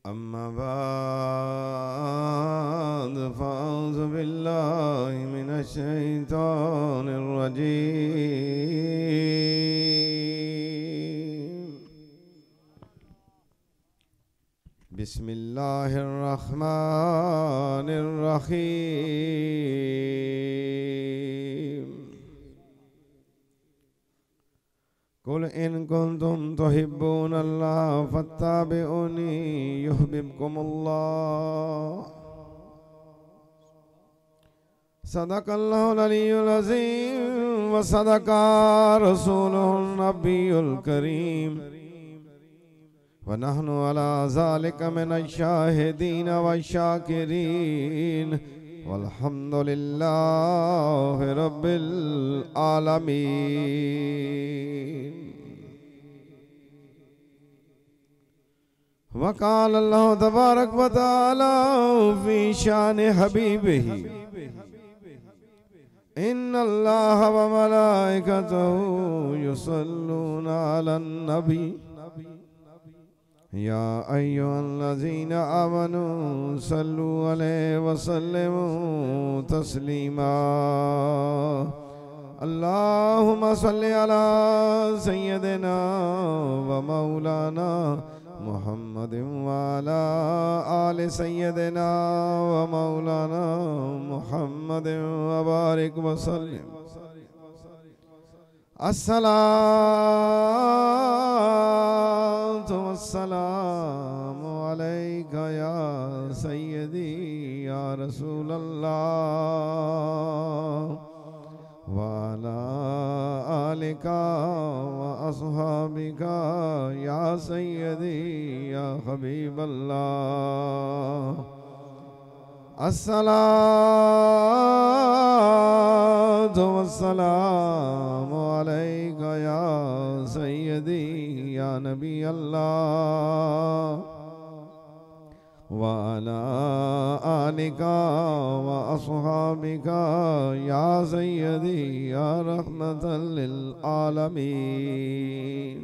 अम्मा बाद फ़अऊज़ु बिल्लाहि मिनश शैतानिर रजीम। बिस्मिल्लाहिर रहमानिर रहीम। कुल इन कुंतुम तुहिब्बूनल्लाह फत्ताबिऊनी युहब्बिबकुमुल्लाह। सदक़ल्लाहुल अलीयुल अज़ीम व सदक़ा रसूलुहुन नबियुल करीम व नहनु अला ज़ालिका मिनश शाहिदीन व शाकिरीन वल्हम्दुलिल्लाहि रब्बिल आलमीन। वक़ाल अल्लाहु तबारक व तआला फ़ी शान हबीबिही इन्नल्लाह व मलाइकतहु युसल्लूना अलन नबी या अय्युहल्लज़ीना आमनू सल्लू अलैहि व सल्लिमू तस्लीमा। अल्लाहुम्मा सल्लि अला सय्यिदिना व मौलाना मुहम्मदिन व अला आलि सय्यिदिना व मौलाना मुहम्मदिन व बारिक व सल्लिम। अस्सलातु वस्सलामु अलैका या सय्यदी या रसूलल्लाह व अला आलिका व अस्हाबिका या सय्यदी या हबीबल्लाह। अस्सलातु वस्सलामु अलैका या सय्यदी या नबी अल्लाह व अला आलिका व अस्हाबिका या सय्यदी या रहमतल लिल आलमीन।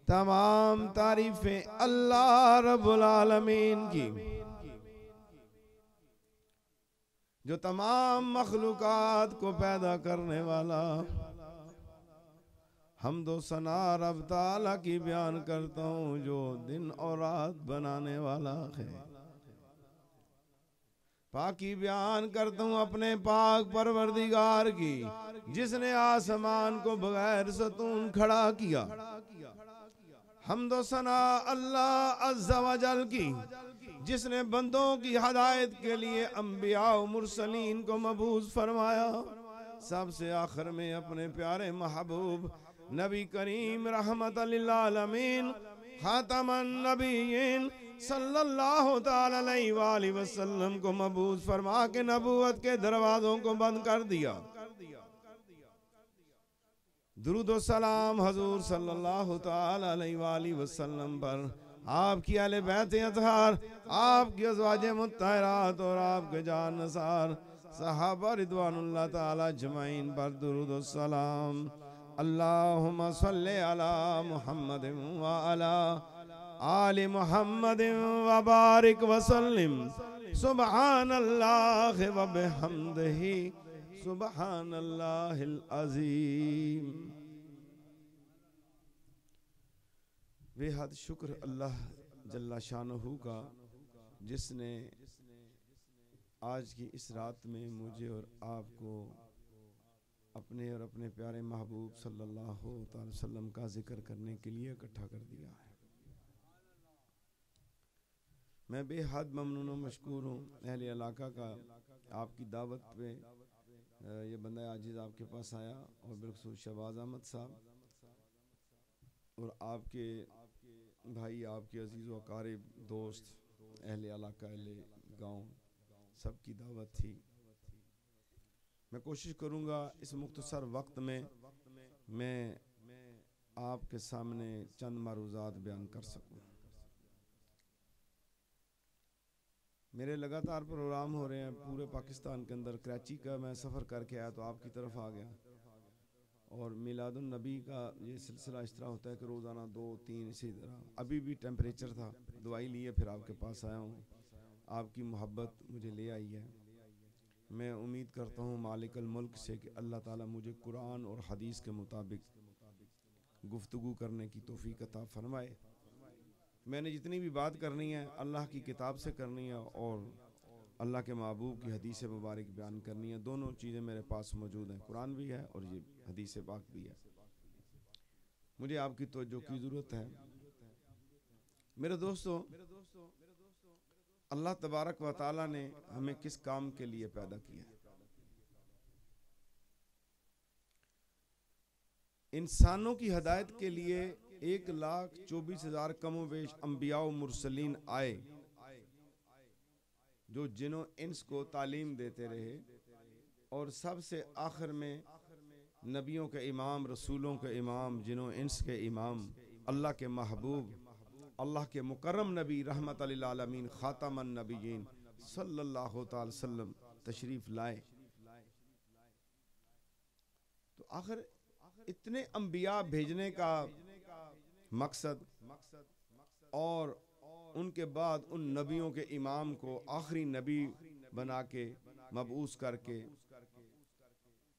तमाम तारीफें अल्लाह रब्बुल आलमीन की, जो तमाम मखलूकात को पैदा करने वाला। हम्दो सना रब ताला की बयान करता हूँ, जो दिन और रात बनाने वाला है। पाकी बयान करता हूँ अपने पाक परवरदिगार की, जिसने आसमान को बगैर सतून खड़ा किया। हम्दो सना अल्लाह अज़्ज़ा व जल की, जिसने बंदों की हदायत के लिए अंबिया और मुरसलीन को मबूस फरमाया। सबसे आखिर में अपने प्यारे महबूब नबी करीम रहमतल लिल आलमीन खातमन नबीयीन सल्लल्लाहु ताला अलैहि वसल्लम को मबूस फरमा के नबूवत के दरवाजों को बंद कर दिया। दुरूद व सलाम हजूर सल्लल्लाहु ताला अलैहि वसल्लम पर, आपकी अहले बैत अतहार, आपकी अज़वाजे मुत्तहरात और आपके जान नसार सहाबा रिदवानुल्लाह ताला अजमाइन पर दुरूद व सलाम। अल्लाहुम्मा सल्लि अला मुहम्मदिन व अला आलि मुहम्मदिन व बारिक व सल्लिम। सुब्हानल्लाहि व बिहम्दिही सुब्हानल्लाहिल अज़ीम। बेहद शुक्र अल्लाह जल्ला शानहू का, जिसने आज की इस रात में मुझे और आपको अपने और अपने प्यारे महबूब सल्लल्लाहु अलैहि वसल्लम का जिक्र करने के लिए इकट्ठा कर दिया है। मैं बेहद ममनून और मशकूर हूँ अहले इलाका का। आपकी दावत पे ये बंदा आजिज़ आपके पास आया, और बिलखुसूस शहबाज अहमद साहब और आपके भाई, आपके अजीज़ व अकारिब दोस्त, अहले इलाका, अहले गाँव, सबकी दावत थी। मैं कोशिश करूँगा इस मुख्तसर वक्त में मैं आपके सामने चंद मारूज़ात बयान कर सकूँ। मेरे लगातार प्रोग्राम हो रहे हैं पूरे पाकिस्तान के अंदर। कराची का मैं सफ़र करके आया तो आपकी तरफ आ गया। और मिलादुन नबी का ये सिलसिला इस तरह होता है कि रोज़ाना 2-3 इसी तरह। अभी भी टेम्परेचर था, दवाई लिए फिर आपके पास आया हूँ। आपकी मोहब्बत मुझे ले आई है। मैं उम्मीद करता हूँ मालिकल मुल्क से कि अल्लाह ताला मुझे कुरान और हदीस के मुताबिक गुफ्तगू करने की तौफीक अता फरमाए। मैंने जितनी भी बात करनी है अल्लाह की किताब से करनी है और अल्लाह के महबूब की हदीस मुबारक बयान करनी है। दोनों चीज़ें मेरे पास मौजूद हैं, कुरान भी है और ये हदीस पाक भी है। मुझे आपकी तवज्जो की ज़रूरत है। मेरे दोस्तों, अल्लाह तबारक व तआला ने हमें किस काम के लिए पैदा किया है? इंसानों की हदायत के लिए 1,24,000 कमोवेश अंबिया व मुरसलीन आए, जो जिन्हों इंस को तालीम देते रहे, और सबसे आखिर में नबियों के इमाम, रसूलों के इमाम, जिन्हों इंस के इमाम, अल्लाह के महबूब, अल्लाह के मुकर्रम नबी, रहमत लिल आलमीन, खातमन नबीयीन सल्लल्लाहु अलैहि वसल्लम तशरीफ लाए। तो आखिर इतने अंबिया भेजने का मकसद और उनके बाद उन नबियों के इमाम को आखिरी नबी बना के मबऊस करके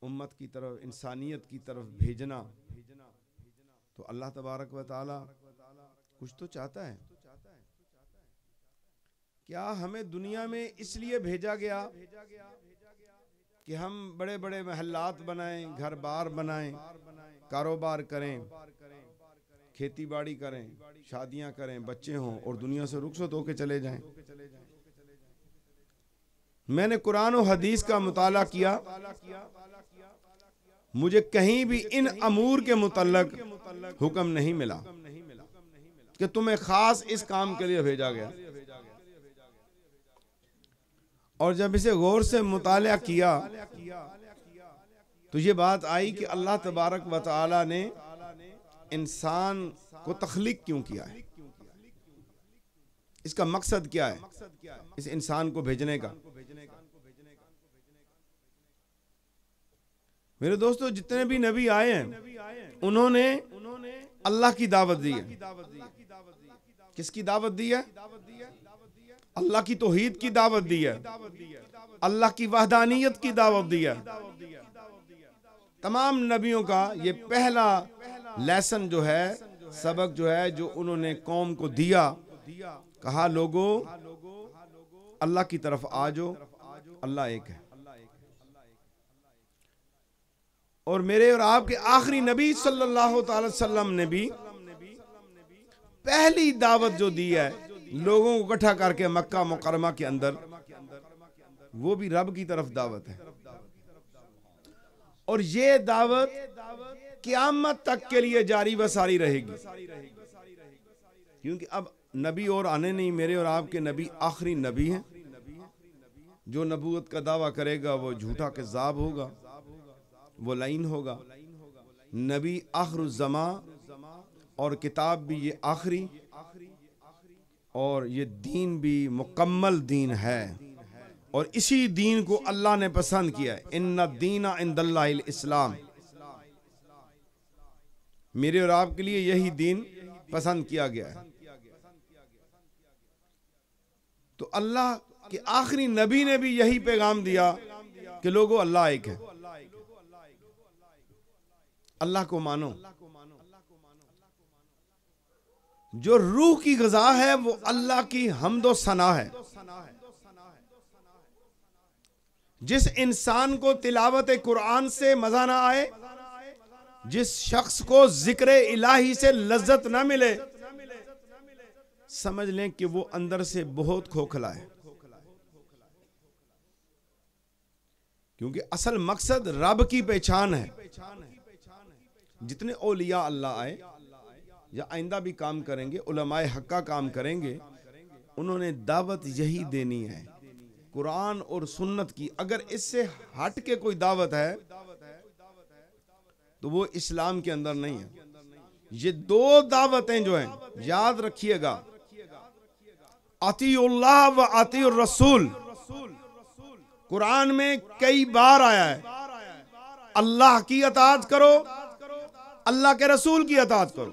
उम्मत की तरफ, इंसानियत की तरफ भेजना, तो अल्लाह तबारक व तआला कुछ तो चाहता है। क्या हमें दुनिया में इसलिए भेजा गया कि हम बड़े बड़े महल्लात बनाएं, घर बार बनाएं, कारोबार करें, खेती बाड़ी करें, शादियां करें, बच्चे हों और दुनिया से रुखसत होकर चले जाएं? मैंने कुरान और हदीस का मुताला किया, मुझे कहीं भी इन अमूर के मुतल्लक हुक्म नहीं मिला कि तुम्हें खास इस काम के लिए भेजा गया। और जब इसे गौर से मुताला किया तो ये बात आई कि अल्लाह तबारक व तआला ने इंसान को तख्लीक क्यों किया है, इसका मकसद क्या है इस इंसान को भेजने का। मेरे दोस्तों, जितने भी नबी आए हैं उन्होंने अल्लाह की दावत दी है। किसकी दावत दी है? अल्लाह की तौहीद की दावत दी है, अल्लाह की वहदानियत की दावत दी है। तमाम नबियों का ये पहला लेसन जो है, सबक जो है, जो उन्होंने कौम को दिया, कहा लोगों अल्लाह की तरफ आ जाओ, अल्लाह एक है। और मेरे और आपके आखिरी नबी सल्लल्लाहु अलैहि वसल्लम ने भी पहली दावत जो दी है लोगों को इकट्ठा करके मक्का मुकर्रमा के अंदर, वो भी रब की तरफ दावत है। और ये दावत क़यामत तक के लिए जारी व सारी रहेगी, क्योंकि अब नबी और आने नहीं, मेरे और आपके नबी आखिरी नबी हैं। जो नबूवत का दावा करेगा वो झूठा कज़्ज़ाब होगा, वो लाइन होगा। नबी आखिरुज़्ज़मा और किताब भी ये आखिरी, और ये दीन भी मुकम्मल दीन है, और इसी दीन को अल्लाह ने पसंद किया है। इन्ना दीना इंदल्लाहिल इस्लाम, मेरे और आपके लिए यही दीन पसंद किया गया है। तो अल्लाह के आखिरी नबी ने भी यही पैगाम दिया कि लोगों अल्लाह एक है, अल्लाह को मानो। जो रूह की ग़िज़ा है वो अल्लाह की हम्दो सना है। जिस इंसान को तिलावत कुरान से मजा ना आए, जिस शख्स को जिक्र इलाही से लज्जत ना मिले, समझ लें कि वो अंदर से बहुत खोखला है। क्योंकि असल मकसद रब की पहचान है। जितने औलिया अल्लाह आए या आइंदा भी काम करेंगे, उलमाए हक्का काम करेंगे, उन्होंने दावत यही देनी है, कुरान और सुन्नत की। अगर इससे हट के कोई दावत है तो वो इस्लाम के अंदर नहीं है। ये दो दावतें जो हैं याद रखिएगा, अतीउल्लाह व अतीउर रसूल। कुरान में कई बार आया है अल्लाह की अताअत करो, अल्लाह के रसूल की अताअत करो।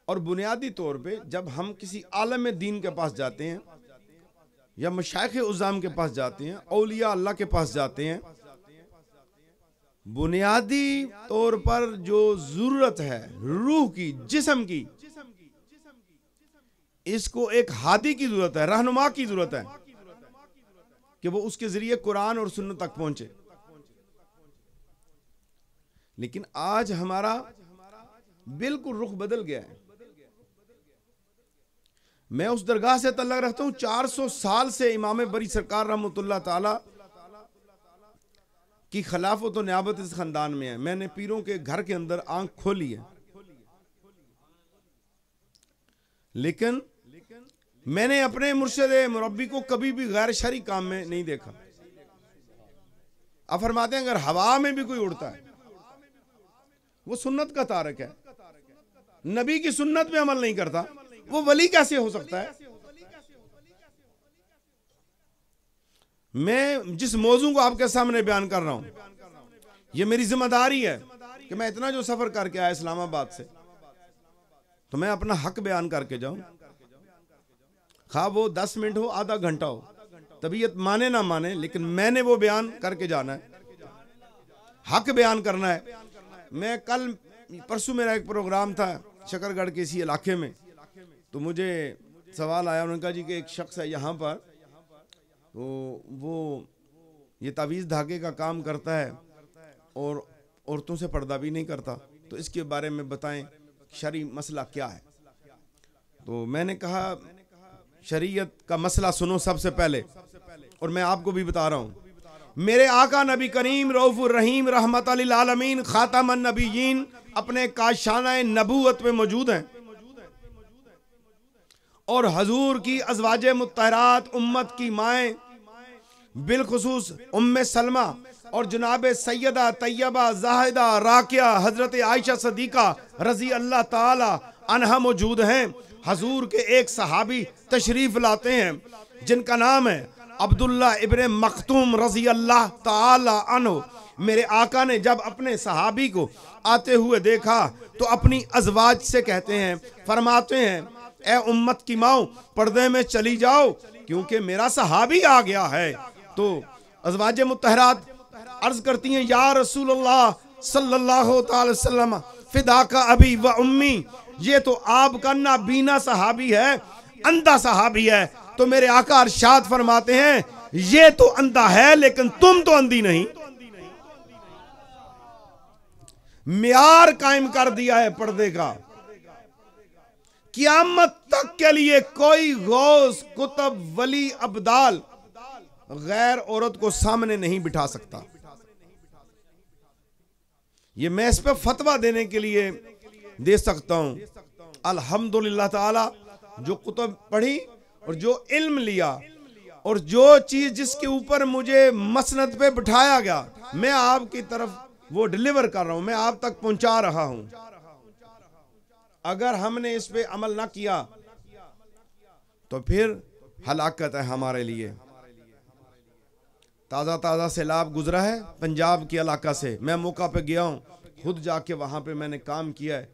और बुनियादी तौर पे जब हम किसी आलम दीन के पास जाते हैं या मशाइख उज़्ज़ाम के पास जाते हैं, औलिया अल्लाह के पास जाते हैं, बुनियादी तौर पर जो जरूरत है रूह की, जिस्म की, इसको एक हादी की जरूरत है, रहनुमा की जरूरत है कि वो उसके जरिए कुरान और सुन्नत तक पहुंचे। लेकिन आज हमारा बिल्कुल रुख बदल गया है। मैं उस दरगाह से तल्लुक़ रखता हूं, 400 साल से इमाम बरी सरकार रहमतुल्लाह ताला की खिलाफत और नियाबत इस खानदान में है। मैंने पीरों के घर के अंदर आंख खोली है, लेकिन मैंने अपने मुर्शिद मुरब्बी को कभी भी गैर शरई काम में नहीं देखा। अब फरमाते हैं अगर हवा में भी कोई उड़ता है वो सुन्नत का तारक है, नबी की सुन्नत पे अमल नहीं करता, वो वली कैसे हो सकता है? मैं जिस मौजू को आपके सामने बयान कर रहा हूं, ये मेरी जिम्मेदारी है कि मैं इतना जो सफर करके आया इस्लामाबाद से, तो मैं अपना हक बयान करके जाऊं, खा वो 10 मिनट हो, आधा घंटा हो, तबीयत माने ना माने, लेकिन मैंने वो बयान करके जाना है, हक बयान करना है। मैं कल परसों मेरा एक प्रोग्राम था शकरगढ़ के इसी इलाके में, तो मुझे सवाल आया, उन्होंने कहा जी कि एक शख्स है यहाँ पर, तो वो ये तावीज़ धागे का काम करता है और औरतों से पर्दा भी नहीं करता, तो इसके बारे में बताएं शरई मसला क्या है। तो मैंने कहा शरीयत का मसला सुनो सबसे पहले, और मैं आपको भी बता रहा हूँ। मेरे आका नबी करीम रऊफुर रहीम रहमतल लिल आलमीन खातमन नबीयीन अपने काशाना नबूवत में मौजूद हैं, और हजूर की अज़वाज मुत्तहरात उम्मत की माएँ बिलखुसूस उम्मे सलमा और जनाब सैयदा तैयबा जाहिदा राकिया हजरत आयशा सदीका रजी अल्लाह ताला अन्हा मौजूद हैं। हजूर के एक सहाबी तशरीफ लाते हैं जिनका नाम है अब्दुल्ला इब्ने मख्तूम रजी अल्लाह ताला अन्हु। मेरे आका ने जब अपने सहाबी को आते हुए देखा तो अपनी अज़वाज से कहते हैं, फरमाते हैं, ए उम्मत की माओ पर्दे में चली जाओ क्योंकि मेरा सहाबी आ गया है। तो अज़वाज मुत्तहरात अर्ज करती हैं, या रसूलल्लाह सल्लल्लाहु अलैहि वसल्लम फिदा का अभी व उम्मी, ये तो आपका नाबीना सहाबी है, अंधा सहाबी है। तो मेरे आका इरशाद फरमाते हैं, ये तो अंधा है लेकिन तुम तो अंधी नहीं। मियार कायम कर दिया है पर्दे का, क़यामत तक के लिए कोई गौस कुतुब वली अब्दाल गैर औरत को सामने नहीं बिठा सकता। ये मैं इस पे फतवा देने के लिए दे सकता हूं। अल्हम्दुलिल्लाह ताला जो कुतुब पढ़ी और जो इल्म लिया और जो चीज जिसके ऊपर मुझे मसनद पे बिठाया गया, मैं आपकी तरफ वो डिलीवर कर रहा हूं, मैं आप तक पहुंचा रहा हूं। अगर हमने इस पे अमल ना किया तो फिर हलाकत है हमारे लिए। ताज़ा ताज़ा सैलाब गुजरा है पंजाब के इलाका से, मैं मौका पे गया हूँ, खुद जाके वहाँ पे मैंने काम किया है।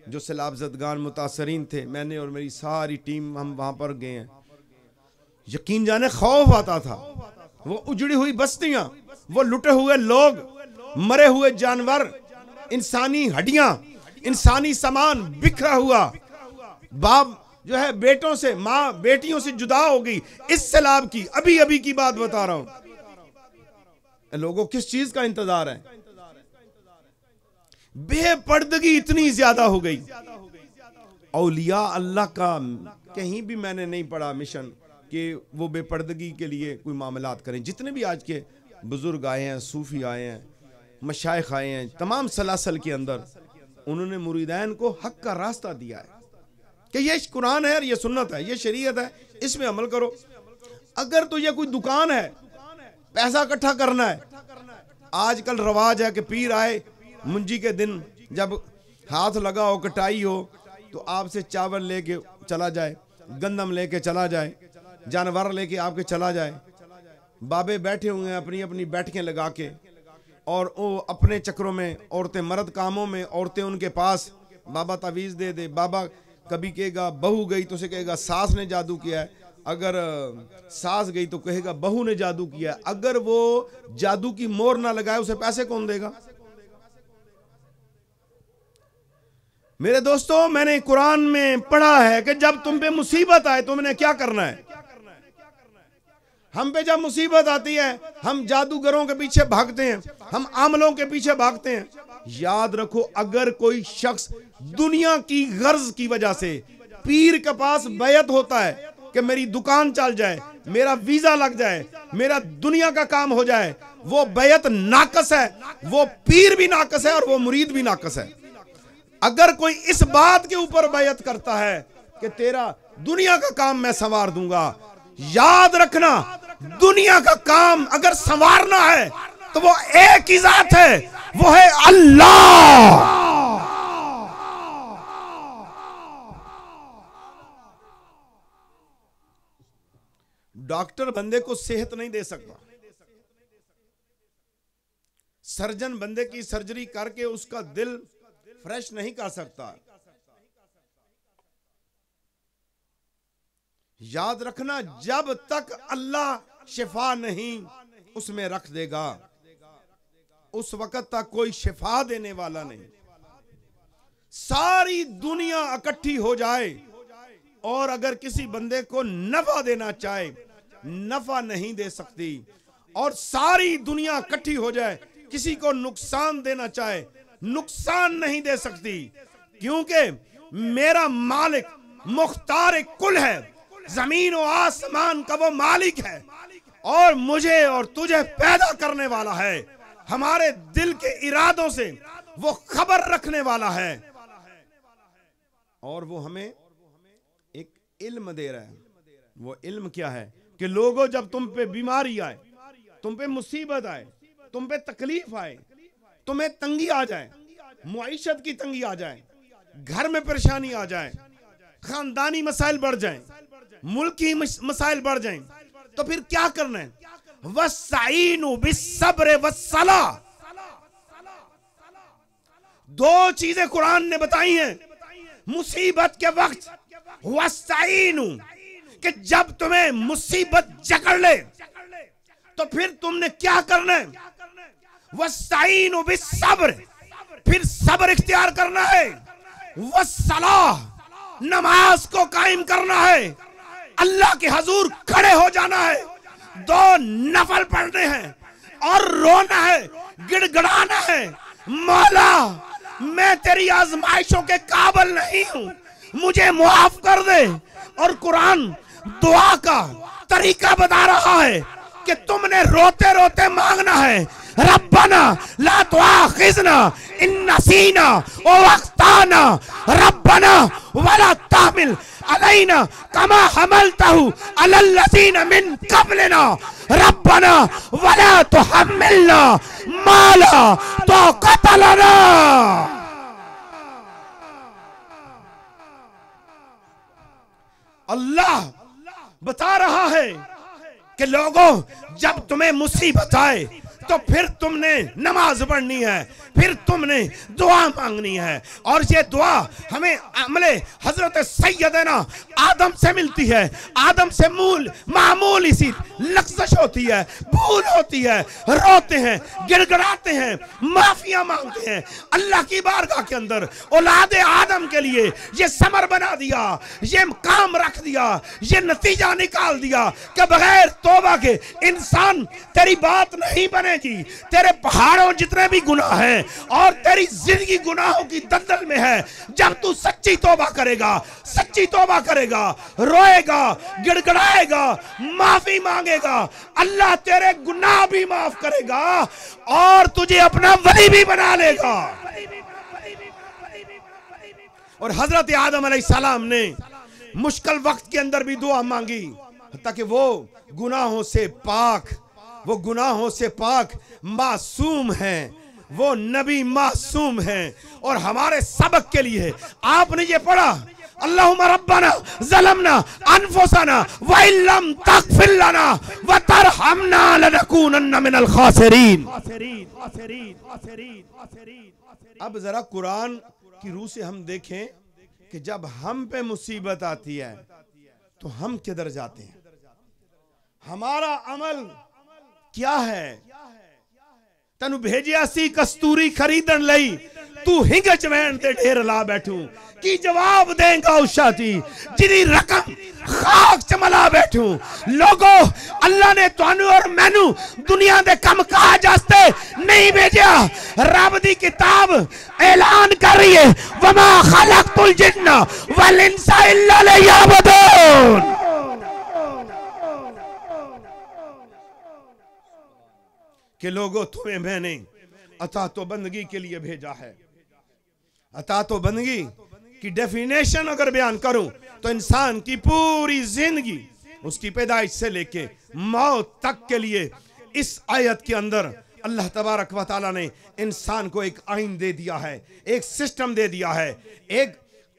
जो सैलाब ज़दगान मुतासरीन थे, मैंने और मेरी सारी टीम हम वहाँ पर गए हैं। यकीन जाने खौफ आता था। वो उजड़ी हुई बस्तियाँ, वो लुटे हुए लोग, मरे हुए जानवर, इंसानी हड्डियाँ, इंसानी सामान बिखरा हुआ, बाप जो है बेटों से, माँ बेटियों से जुदा हो गई इस सैलाब की। अभी अभी की बात बता रहा हूँ। लोगों किस चीज का इंतजार है? बेपर्दगी इतनी ज्यादा हो गई। औलिया अल्लाह का कहीं भी मैंने नहीं पढ़ा मिशन कि वो बेपर्दगी के लिए कोई मामलात करें। जितने भी आज के बुजुर्ग आए हैं, सूफी आए हैं, मशाइख आए हैं, तमाम सलासल के अंदर उन्होंने मुरीदैन को हक का रास्ता दिया है कि ये कुरान है, ये सुन्नत है, ये शरीयत है, इसमें अमल करो। अगर तो ये कोई दुकान है, पैसा इकट्ठा करना है, आजकल रवाज है कि पीर आए मुंजी के दिन, जब हाथ लगा हो, कटाई हो, तो आपसे चावल लेके चला जाए, गंदम लेके चला जाए, जानवर लेके आपके चला जाए। बाबे बैठे हुए हैं अपनी अपनी बैठकें लगा के, और वो अपने चक्रों में, औरतें मर्द कामों में, औरतें उनके पास, बाबा तावीज़ दे दे, बाबा कभी कहेगा बहू गई तो उसे कहेगा सास ने जादू किया है, अगर सास गई तो कहेगा बहू ने जादू किया है। अगर वो जादू की मोहर ना लगाए उसे पैसे कौन देगा? मेरे दोस्तों, मैंने कुरान में पढ़ा है कि जब तुम पे मुसीबत आए तुमने क्या करना है। हम पे जब मुसीबत आती है हम जादूगरों के पीछे भागते हैं, हम आमलों के पीछे भागते हैं। याद रखो, अगर कोई शख्स दुनिया की गर्ज की वजह से पीर के पास बैयत होता है कि मेरी दुकान चल जाए, मेरा वीजा लग जाए, मेरा दुनिया का काम हो जाए, वो बैयत नाकस है, वो पीर भी नाकस है और वो मुरीद भी नाकस है। अगर कोई इस बात के ऊपर बैयत करता है कि तेरा दुनिया का काम मैं संवार दूंगा, याद रखना, दुनिया का काम अगर संवारना है तो वो एक ही जात है, वो है अल्लाह। डॉक्टर बंदे को सेहत नहीं दे सकता, सर्जन बंदे की सर्जरी करके उसका दिल फ्रेश नहीं कर सकता। याद रखना, जब तक अल्लाह शिफा नहीं उसमें रख देगा, उस वक्त तक कोई शिफा देने वाला नहीं। सारी दुनिया इकट्ठी हो जाए और अगर किसी बंदे को नफा देना चाहे, नफा नहीं दे सकती। और सारी दुनिया इकट्ठी हो जाए, किसी को नुकसान देना चाहे, नुकसान नहीं दे सकती, क्योंकि मेरा मालिक मुख्तार कुल है, जमीन और आसमान का वो मालिक है और मुझे और तुझे पैदा करने वाला है, हमारे दिल के इरादों से वो खबर रखने वाला है और वो हमें एक इल्म दे रहा है। वो इल्म क्या है कि लोगों, जब तुम पे बीमारी आए, तुम पे मुसीबत आए, तुम पे तकलीफ आए, तुम्हें तंगी आ जाए, मुआइशत की तंगी आ जाए, घर में परेशानी आ जाए, खानदानी मसाइल बढ़ जाएं, मुल्की मसाइल बढ़ जाएं, तो फिर क्या करना है? वस्ताईनु बिस्सब्र वस्सला। दो चीजें कुरान ने बताई हैं मुसीबत के वक्त। वस्ताईनु, कि जब तुम्हें मुसीबत जकड़ ले तो फिर तुमने क्या करना है? वस्ताईनु बिस्सब्र, फिर सब्र इख्तियार करना है। वस्सला, नमाज को कायम करना है, अल्लाह के हजूर खड़े हो जाना है, दो नफल पढ़ने हैं और रोना है, गिड़गिड़ाना है, मौला मैं तेरी आजमाइशों के काबिल नहीं हूं, मुझे मुआफ कर दे। और कुरान दुआ का तरीका बता रहा है कि तुमने रोते रोते मांगना है, रब्बना ला तुआखिजना इन नसीना व अख्ताना, रब्बना वला तहमिल अलैना कमा हमलतहु अलल लज़ीना मिन क़ब्लिना, रब्बना वला तुहम्मिलना मा ला ताक़त लना। अल्लाह बता रहा है कि लोगों, जब तुम्हें मुसीबत आए तो फिर तुमने नमाज पढ़नी है, फिर तुमने दुआ मांगनी है। और ये दुआ हमें अमले हजरत सैयदना आदम से मिलती है। आदम से मामूली सी लग़्ज़श होती है, भूल होती है, रोते हैं, गिड़गिड़ाते हैं, माफिया मांगते हैं। अल्लाह की बारगाह के अंदर औलादे आदम के लिए ये समर बना दिया, ये काम रख दिया, ये नतीजा निकाल दिया कि बगैर तौबा के इंसान तेरी बात नहीं बनेगी। तेरे पहाड़ों जितने भी गुनाह हैं और तेरी जिंदगी गुनाहों की दलदल में है, जब तू सच्ची तौबा करेगा, सच्ची तौबा करेगा, रोएगा, गिड़गिड़ाएगा, माफी मांगेगा, अल्लाह तेरे गुनाह भी माफ करेगा और तुझे अपना वली भी बना लेगा। और हजरत आदम अलैहिस्सलाम ने मुश्किल वक्त के अंदर भी दुआ मांगी ताकि वो गुनाहों से पाक, वो गुनाहों से पाक मासूम हैं, वो नबी मासूम हैं। और हमारे सबक के लिए आपने ये पढ़ा, अल्लाहुम्मा रब्बना ज़लमना अनफुसना व इल्लम तग़फिर लना व तरहमना लनकूनन्ना मिनल खासिरीन। अब जरा कुरान की रूह से हम देखें कि जब हम पे मुसीबत आती है तो हम किधर जाते हैं, हमारा अमल क्या है। तनु भेजिया सी कस्तूरी खरीदन लई तू हिंग चवैन ते ढेर ला बैठू की जवाब देगा उषा थी जिदी रकम खाक चमला बैठू। लोगों अल्लाह ने तुहानू और मैनू दुनिया दे कम काज वास्ते नहीं भेजा। रब दी किताब ऐलान कर रही है वमा खलक़तुल जिन्ना वल इंसा इल्ला लियअबुदून। कि लोगों तुम्हें मैंने अता तो बंदगी के लिए भेजा है। अता तो बंदगी की डेफिनेशन अगर बयान करूं तो इंसान की पूरी जिंदगी उसकी पैदाइश से लेके मौत तक के लिए इस आयत के अंदर अल्लाह तबारक व तआला ने इंसान को एक आइन दे दिया है, एक सिस्टम दे दिया है, एक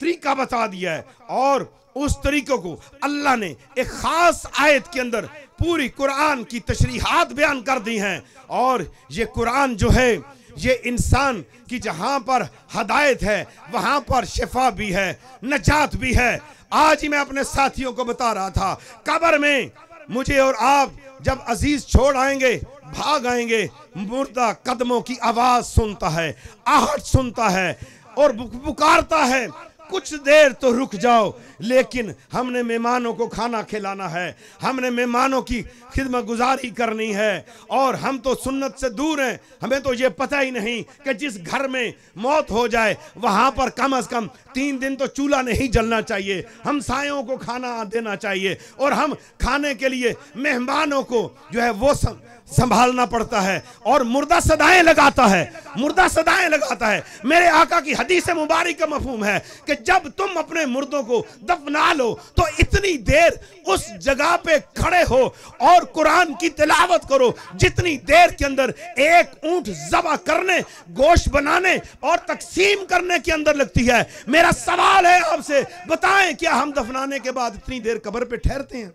तरीका बता दिया है। और उस तरीके को अल्लाह ने एक खास आयत के अंदर पूरी कुरान की तशरीहात बयान कर दी हैं। और ये कुरान जो है ये इंसान की जहां पर हदायत है वहां पर शिफा भी है, नजात भी है। आज ही मैं अपने साथियों को बता रहा था, कब्र में मुझे और आप जब अजीज छोड़ आएंगे, भाग आएंगे, मुर्दा कदमों की आवाज सुनता है, आहट सुनता है और पुकारता है कुछ देर तो रुक जाओ। लेकिन हमने मेहमानों को खाना खिलाना है, हमने मेहमानों की खिदमत गुजारी करनी है और हम तो सुन्नत से दूर हैं। हमें तो ये पता ही नहीं कि जिस घर में मौत हो जाए वहां पर कम से कम 3 दिन तो चूल्हा नहीं जलना चाहिए, हमसायों को खाना देना चाहिए और हम खाने के लिए मेहमानों को जो है वो संभालना पड़ता है। और मुर्दा सदाएं लगाता है, मुर्दा सदाएं लगाता है। मेरे आका की हदीस मुबारक का मफहूम है कि जब तुम अपने मुर्दों को दफना लो तो इतनी देर उस जगह पे खड़े हो और कुरान की तिलावत करो जितनी देर के अंदर एक ऊंट ज़बह करने, गोश्त बनाने और तकसीम करने के अंदर लगती है। मेरा सवाल है आपसे, बताएं क्या हम दफनाने के बाद इतनी देर कब्र पे ठहरते हैं?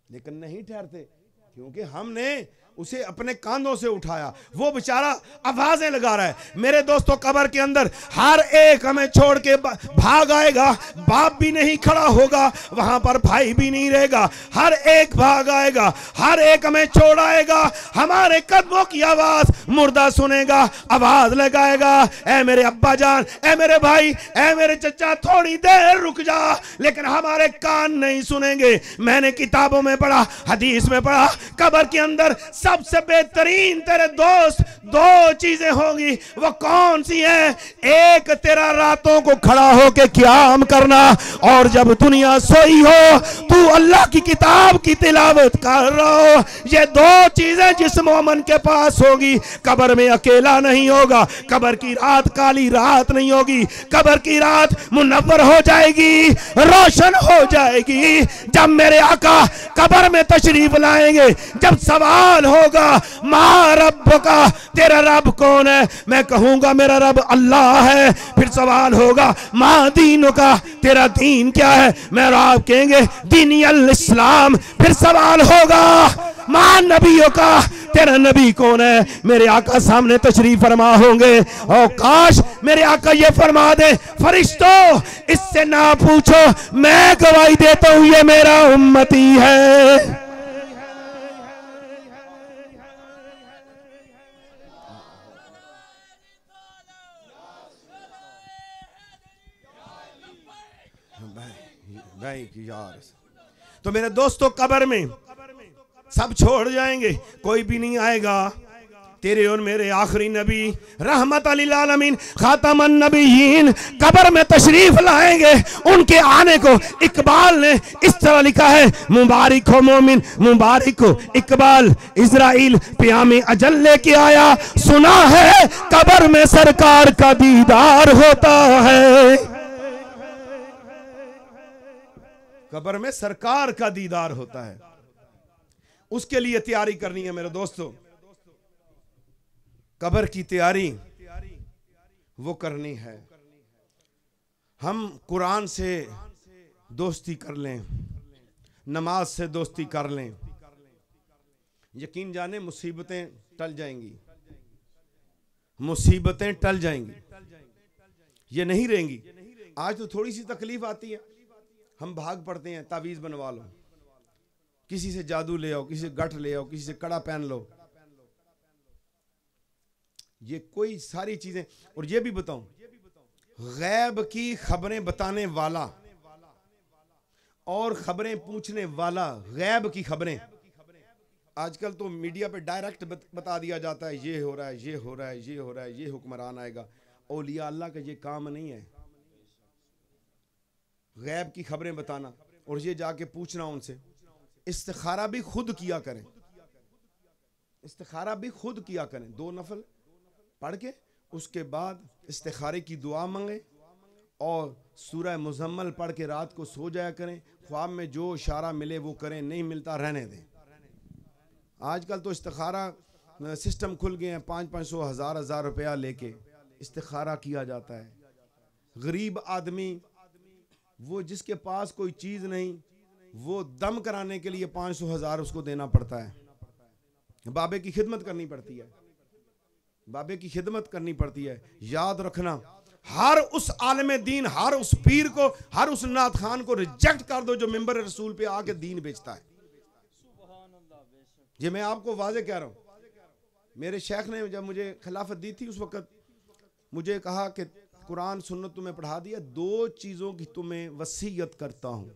लेकिन नहीं ठहरते, क्योंकि हमने उसे अपने कांधों से उठाया। वो बेचारा आवाजें लगा रहा है। मेरे दोस्तों, कब्र के अंदर हर एक हमें छोड़ के भाग आएगा। बाप भी नहीं खड़ा होगा, वहां पर भाई भी नहीं रहेगा, हर एक भाग आएगा, हर एक हमें छोड़ आएगा। हमारे कदमों की आवाज मुर्दा सुनेगा, आवाज लगाएगा, ऐ मेरे अब्बा जान, ऐ मेरे भाई, ऐ मेरे चचा, थोड़ी देर रुक जा। लेकिन हमारे कान नहीं सुनेंगे। मैंने किताबों में पढ़ा, हदीस में पढ़ा, कब्र के अंदर सबसे बेहतरीन तेरे दोस्त 2 चीजें होंगी। वो कौन सी है? एक तेरा रातों को खड़ा होके क़याम करना, और जब दुनिया सोई हो तू अल्लाह की किताब की तिलावत कर रहा हो। ये 2 चीजें जिस मोमन के पास होगी, कब्र में अकेला नहीं होगा, कब्र की रात काली रात नहीं होगी, कब्र की रात मुनव्वर हो जाएगी, रोशन हो जाएगी। जब मेरे आका कब्र में तशरीफ लाएंगे, जब सवाल होगा मा रब का, तेरा रब कौन है? मैं कहूंगा मेरा रब अल्लाह है। फिर सवाल होगा मा दीन का, तेरा दीन क्या है? मैं आप कहेंगे दीनी अल इस्लाम। फिर सवाल होगा मा नबियों का, तेरा नबी कौन है? मेरे आका सामने तशरीफ फरमा होंगे। और काश मेरे आका ये फरमा दे, फरिश्तों इससे ना पूछो, मैं गवाही देता हूं ये मेरा उम्मती है। तो मेरे दोस्तों, कब्र में सब छोड़ जाएंगे, कोई भी नहीं आएगा। तेरे और मेरे आखिरी नबी रहमत लिल आलमीन खातमन नबीयीन कब्र में तशरीफ लाएंगे। उनके आने को इकबाल ने इस तरह लिखा है, मुबारक हो मोमिन, मुबारक हो इकबाल, इजराइल प्यामे अजल लेके आया, सुना है कब्र में सरकार का दीदार होता है। कब्र में सरकार का दीदार होता है, उसके लिए तैयारी करनी है मेरे दोस्तों। कब्र की तैयारी वो करनी है। हम कुरान से दोस्ती कर लें, नमाज से दोस्ती कर लें, यकीन जाने मुसीबतें टल जाएंगी, मुसीबतें टल जाएंगी, ये नहीं रहेंगी। आज तो थोड़ी सी तकलीफ आती है, हम भाग पड़ते हैं, तावीज़ बनवा लो, किसी से जादू ले आओ, किसी से गठ ले आओ, किसी से कड़ा पहन लो, ये कोई सारी चीजें। और ये भी बताऊं, गैब की खबरें बताने वाला और खबरें पूछने वाला, गैब की खबरें आजकल तो मीडिया पे डायरेक्ट बता दिया जाता है, ये हो रहा है, ये हो रहा है, ये हो रहा है, ये हुक्मरान आएगा। औलिया अल्लाह का ये काम नहीं है, गैब की खबरें बताना और ये जाके पूछना उनसे। इस्तिखारा भी खुद किया करें, इस्तिखारा भी खुद किया करें, 2 नफल पढ़ के उसके बाद इस्तिखारे की दुआ मांगे और सूरह मुज़म्मल पढ़ के रात को सो जाया करें। ख्वाब में जो इशारा मिले वो करें, नहीं मिलता रहने दें। आजकल तो इस्तिखारा सिस्टम खुल गए हैं, 500-500 1000 रुपया लेके इस्तिखारा किया जाता है। गरीब आदमी, वो जिसके पास कोई चीज़ नहीं, वो दम कराने के लिए 500-1000 उसको देना पड़ता है। बाबे की खिदमत करनी पड़ती है, बाबे की खिदमत करनी पड़ती है। याद रखना, हर उस आलिम दीन, हर उस पीर को, हर उस नात खान को रिजेक्ट कर दो जो मिंबर रसूल पे आके दीन बेचता है। ये मैं आपको वाजे कह रहा हूं। मेरे शेख ने जब मुझे खिलाफत दी थी, उस वक्त मुझे कहा कि कुरान सुन्नत तुम्हें पढ़ा दिया, 2 चीजों की तुम्हें वसीयत करता हूं।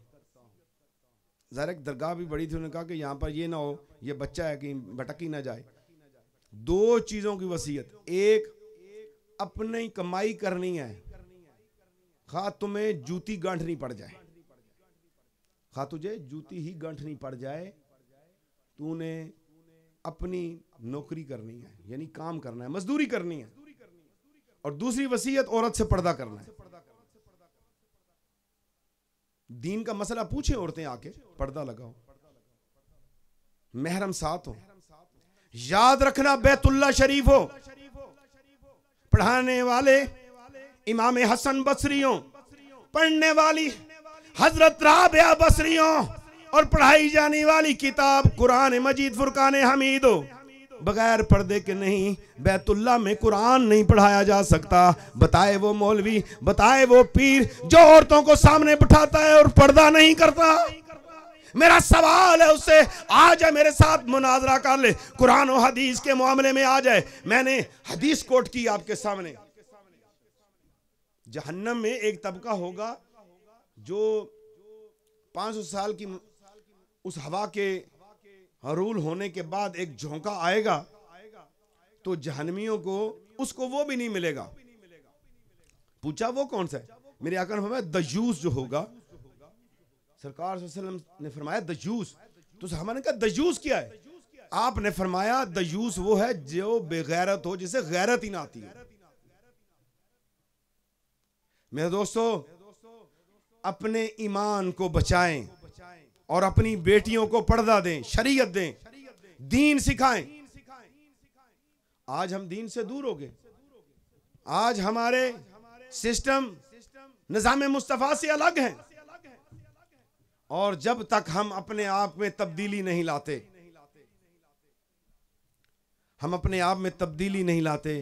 ज़रा एक दरगाह भी बड़ी थी, उन्होंने कहा कि यहाँ पर ये ना हो, ये बच्चा है कि भटक ही ना जाए। 2 चीजों की वसीयत, एक अपनी कमाई करनी है, खा तुम्हें जूती गांठनी पड़ जाए, खा तुझे जूती ही गांठनी पड़ जाए, तूने अपनी नौकरी करनी है, यानी काम करना है, मजदूरी करनी है। और दूसरी वसीयत, औरत से पर्दा करना है। दीन का मसला पूछे औरतें आके, पर्दा लगाओ, महरम साथ हो। याद रखना, बैतुल्ला शरीफ हो, पढ़ाने वाले इमाम हसन बसरी हो, पढ़ने वाली हजरत राबिया बसरी हो, और पढ़ाई जाने वाली किताब कुरान मजीद फुरकान हमीद हो। बगैर पर्दे के नहीं, बैतुल्ला में कुरान नहीं पढ़ाया जा सकता। बताए वो मौलवी, बताए वो पीर जो औरतों को सामने बिठाता है और पर्दा नहीं करता। मेरा सवाल है उससे, आ जाए मेरे साथ मुनाजरा कर ले, कुरान और हदीस के मामले में आ जाए। मैंने हदीस कोट की आपके सामने। जहन्नम में एक तबका होगा जो 500 साल की उस हवा के हरूल होने के बाद एक झोंका आएगा तो जहन्नमियों को उसको वो भी नहीं मिलेगा। पूछा वो कौन सा है? मेरे आका ने फरमाया दजूस जो होगा। सरकार सल्लल्लाहु अलैहि वसल्लम ने फरमाया दजूस, तो हमने कहा दजूस क्या है? आपने फरमाया दजूस वो है जो बेगैरत हो, जिसे गैरत ही ना आती है। मेरे दोस्तों, अपने ईमान को बचाएं और अपनी बेटियों को पर्दा दें, शरीयत दें, दीन सिखाएं। आज हम दीन से दूर हो गए। आज हमारे सिस्टम निज़ाम मुस्तफा से अलग है, और जब तक हम अपने आप में तब्दीली नहीं लाते, हम अपने आप में तब्दीली नहीं लाते,